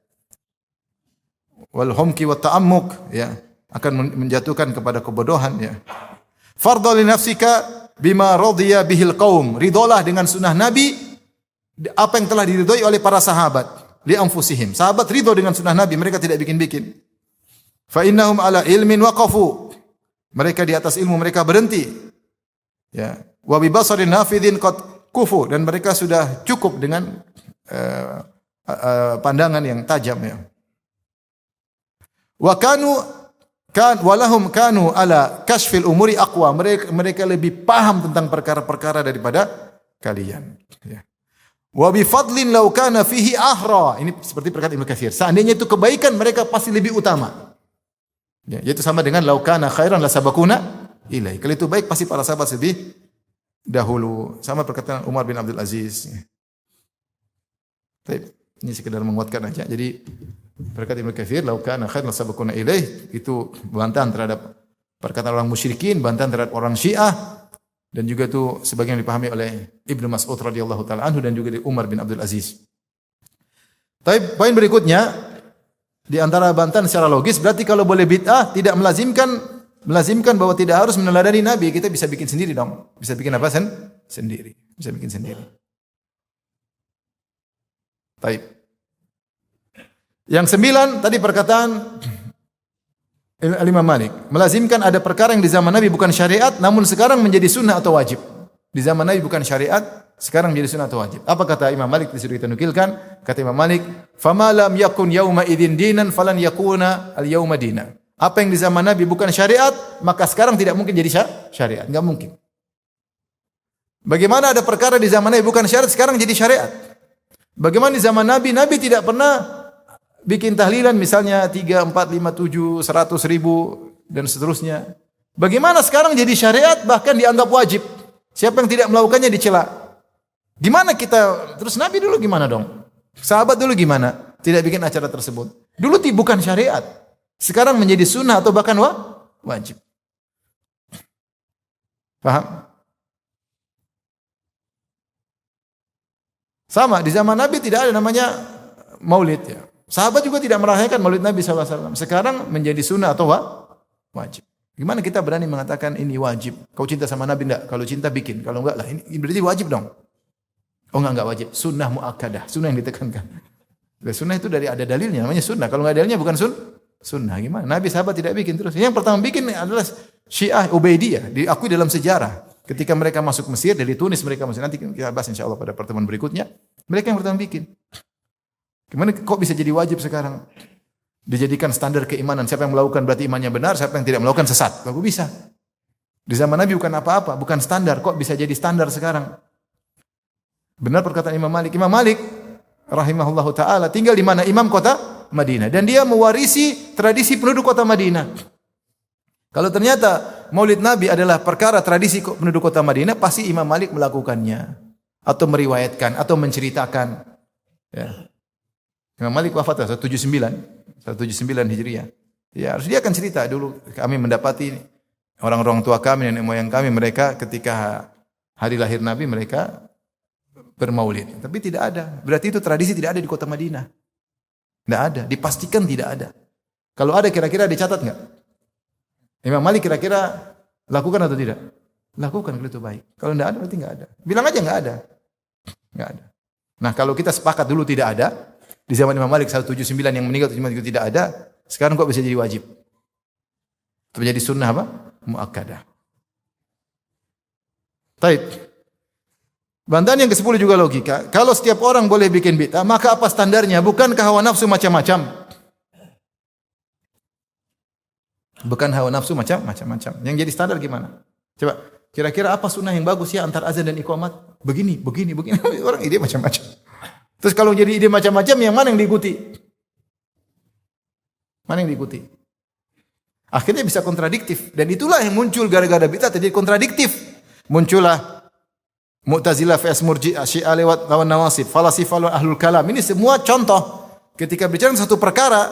Wal humki wa ta'ammuk ya akan menjatuhkan kepada kebodohan ya. Fardhu li nafsika bima radiya bihil qaum. Ridholah dengan sunnah Nabi apa yang telah diridhoi oleh para sahabat li anfusihim. Sahabat ridho dengan sunnah Nabi, mereka tidak bikin-bikin. Fa innahum ala ilmin waqafu. Mereka di atas ilmu mereka berhenti. Ya. Wa bi basarin nafidhin qad kufu, dan mereka sudah cukup dengan pandangan yang tajam ya. Wa walahum kanu ala kashfil umuri aqwa. Mereka lebih paham tentang perkara-perkara daripada kalian ya. Wa bi fadlin law kana fihi ahra. Ini seperti perkataan Ibnu Katsir. Seandainya itu kebaikan mereka pasti lebih utama. Ya, yaitu sama dengan law kana khairan la sabaquna ilai. Kalau itu baik pasti para sahabat lebih dahulu. Sama perkataan Umar bin Abdul Aziz. Ini sekedar menguatkan aja. Jadi berkata Ibnu Katsir, "Lau kana khairan sabaquna ilaih," itu bantahan terhadap perkataan orang musyrikin, bantahan terhadap orang Syiah, dan juga itu sebagian dipahami oleh Ibnu Mas'ud radhiyallahu taala anhu dan juga di Umar bin Abdul Aziz. Tapi poin berikutnya di antara bantahan secara logis berarti kalau boleh bid'ah tidak melazimkan bahwa tidak harus meneladani Nabi, kita bisa bikin sendiri dong. Bisa bikin apa sendiri. Bisa bikin sendiri. Baik. Yang 9 tadi perkataan Imam Malik, melazimkan ada perkara yang di zaman Nabi bukan syariat namun sekarang menjadi sunnah atau wajib. Di zaman Nabi bukan syariat, sekarang menjadi sunnah atau wajib. Apa kata Imam Malik? Disuruh kita nukilkan. Kata Imam Malik, "Fama lam yakun yauma idzin dinan falan yakuna al-yauma dinan." Apa yang di zaman Nabi bukan syariat, maka sekarang tidak mungkin jadi syariat, enggak mungkin. Bagaimana ada perkara di zaman Nabi bukan syariat sekarang jadi syariat? Bagaimana di zaman Nabi? Nabi tidak pernah bikin tahlilan misalnya 3, 4, 5, 7, 100 ribu dan seterusnya. Bagaimana sekarang jadi syariat bahkan dianggap wajib? Siapa yang tidak melakukannya dicela. Gimana kita? Terus Nabi dulu gimana dong? Sahabat dulu gimana? Tidak bikin acara tersebut. Dulu bukan syariat. Sekarang menjadi sunnah atau bahkan wajib. Paham? Sama, di zaman Nabi tidak ada namanya maulid ya. Sahabat juga tidak merayakan maulid Nabi SAW. Sekarang menjadi sunnah atau wajib. Gimana kita berani mengatakan ini wajib? Kau cinta sama Nabi enggak? Kalau cinta bikin. Kalau enggak lah ini berarti wajib dong. Oh enggak wajib. Sunnah muakkadah. Sunnah yang ditekankan. Sunnah itu dari ada dalilnya. Namanya sunnah. Kalau enggak ada dalilnya bukan sunnah. Gimana? Nabi sahabat tidak bikin terus. Yang pertama bikin adalah Syiah Ubaidiyah. Diakui dalam sejarah. Ketika mereka masuk Mesir, dari Tunis mereka masuk. Nanti kita bahas insyaAllah pada pertemuan berikutnya. Mereka yang pertama bikin. Gimana kok bisa jadi wajib sekarang? Dijadikan standar keimanan. Siapa yang melakukan berarti imannya benar, siapa yang tidak melakukan sesat. Kok bisa? Di zaman Nabi bukan apa-apa, bukan standar. Kok bisa jadi standar sekarang? Benar perkataan Imam Malik. Imam Malik rahimahullahu taala tinggal di mana? Imam kota Madinah, dan dia mewarisi tradisi penduduk kota Madinah. Kalau ternyata Maulid Nabi adalah perkara tradisi penduduk kota Madinah, pasti Imam Malik melakukannya atau meriwayatkan atau menceritakan. Ya. Imam Malik wafat 179 Hijriah. Ya, harus dia akan cerita dulu kami mendapati orang-orang tua kami, nenek moyang kami, mereka ketika hari lahir Nabi mereka bermaulid. Tapi tidak ada. Berarti itu tradisi tidak ada di kota Madinah. Tidak ada, dipastikan tidak ada. Kalau ada kira-kira dicatat enggak? Imam Malik kira-kira lakukan atau tidak? Lakukan kalau itu baik. Kalau tidak ada berarti enggak ada. Bilang aja enggak ada. Enggak ada. Nah, kalau kita sepakat dulu tidak ada, di zaman Imam Malik 179 yang meninggal itu tidak ada, sekarang kok bisa jadi wajib? Itu menjadi sunnah apa? Muakkadah. Baik. Bantahan yang ke-10 juga logika. Kalau setiap orang boleh bikin bid'ah, maka apa standarnya? Bukankah hawa nafsu macam-macam? Bukan hawa nafsu macam-macam. Yang jadi standar gimana? Coba, kira-kira apa sunnah yang bagus ya antar azan dan iqamat? Begini. Orang ide macam-macam. Terus kalau jadi ide macam-macam, yang mana yang diikuti? Mana yang diikuti? Akhirnya bisa kontradiktif. Dan itulah yang muncul gara-gara bid'ah terjadi kontradiktif. Muncullah Mu'tazilah vs Murji'ah, Syiah lewat lawan Nawasib, Falasifah lawan Ahlul Kalam. Ini semua contoh. Ketika bicara satu perkara,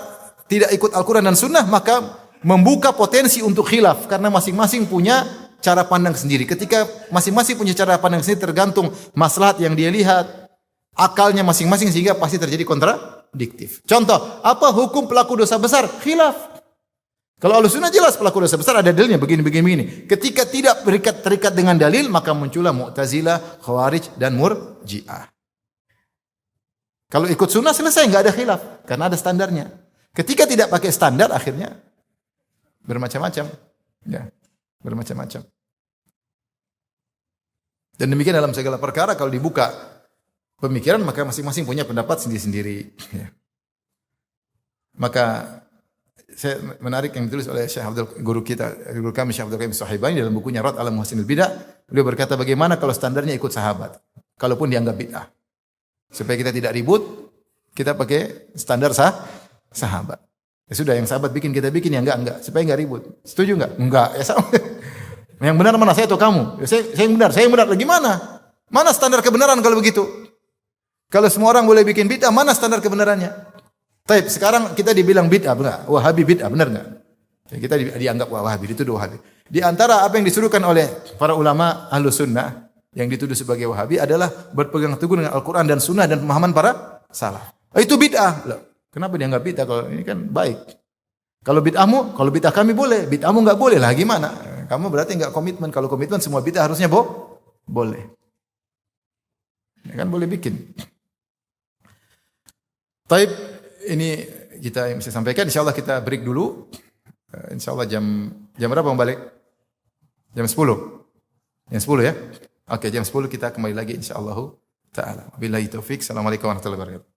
tidak ikut Al-Quran dan Sunnah, maka membuka potensi untuk khilaf. Karena masing-masing punya cara pandang sendiri. Ketika masing-masing punya cara pandang sendiri, tergantung maslahat yang dia lihat, akalnya masing-masing, sehingga pasti terjadi kontradiktif. Contoh, apa hukum pelaku dosa besar? Khilaf. Kalau Ahlussunnah jelas pelaku dosa besar ada dalilnya begini. Ketika tidak terikat dengan dalil, maka muncullah Mu'tazilah, Khawarij dan Murji'ah. Kalau ikut sunnah selesai, enggak ada khilaf karena ada standarnya. Ketika tidak pakai standar, akhirnya bermacam-macam. Ya, bermacam-macam. Dan demikian dalam segala perkara, kalau dibuka pemikiran, maka masing-masing punya pendapat sendiri-sendiri. Ya. Maka saya menarik yang ditulis oleh guru kami Syekh Abdul Qayyim As-Sahibani dalam bukunya Rad 'ala Muhsinil Bidah. Beliau berkata bagaimana kalau standarnya ikut sahabat, kalaupun dianggap bid'ah. Supaya kita tidak ribut, kita pakai standar sahabat. Ya sudah, yang sahabat bikin kita bikin, yang enggak, supaya enggak ribut. Setuju enggak? Enggak, ya sama. Yang benar mana, saya atau kamu? Ya, saya yang benar. Lagi mana? Mana standar kebenaran kalau begitu? Kalau semua orang boleh bikin bid'ah, mana standar kebenarannya? Taib, sekarang kita dibilang bid'ah, benar? Wahabi bid'ah, benar enggak? Ya, kita dianggap Wahabi, dituduh Wahabi. Di antara apa yang disuruhkan oleh para ulama Ahlus Sunnah yang dituduh sebagai Wahabi adalah berpegang teguh dengan Al-Quran dan Sunnah dan pemahaman para salaf. Itu bid'ah. Loh, kenapa dianggap bid'ah kalau ini kan baik? Kalau bid'ah kami boleh, bid'ahmu enggak boleh lah, gimana? Kamu berarti enggak komitmen. Kalau komitmen semua bid'ah harusnya boleh. Ya kan boleh bikin. Taib, ini kita yang bisa sampaikan. InsyaAllah kita break dulu. InsyaAllah jam berapa balik? Jam 10. Jam 10 ya? Oke, jam 10 kita kembali lagi insyaAllah ta'ala. Wabillahi taufik. Assalamualaikum warahmatullahi wabarakatuh.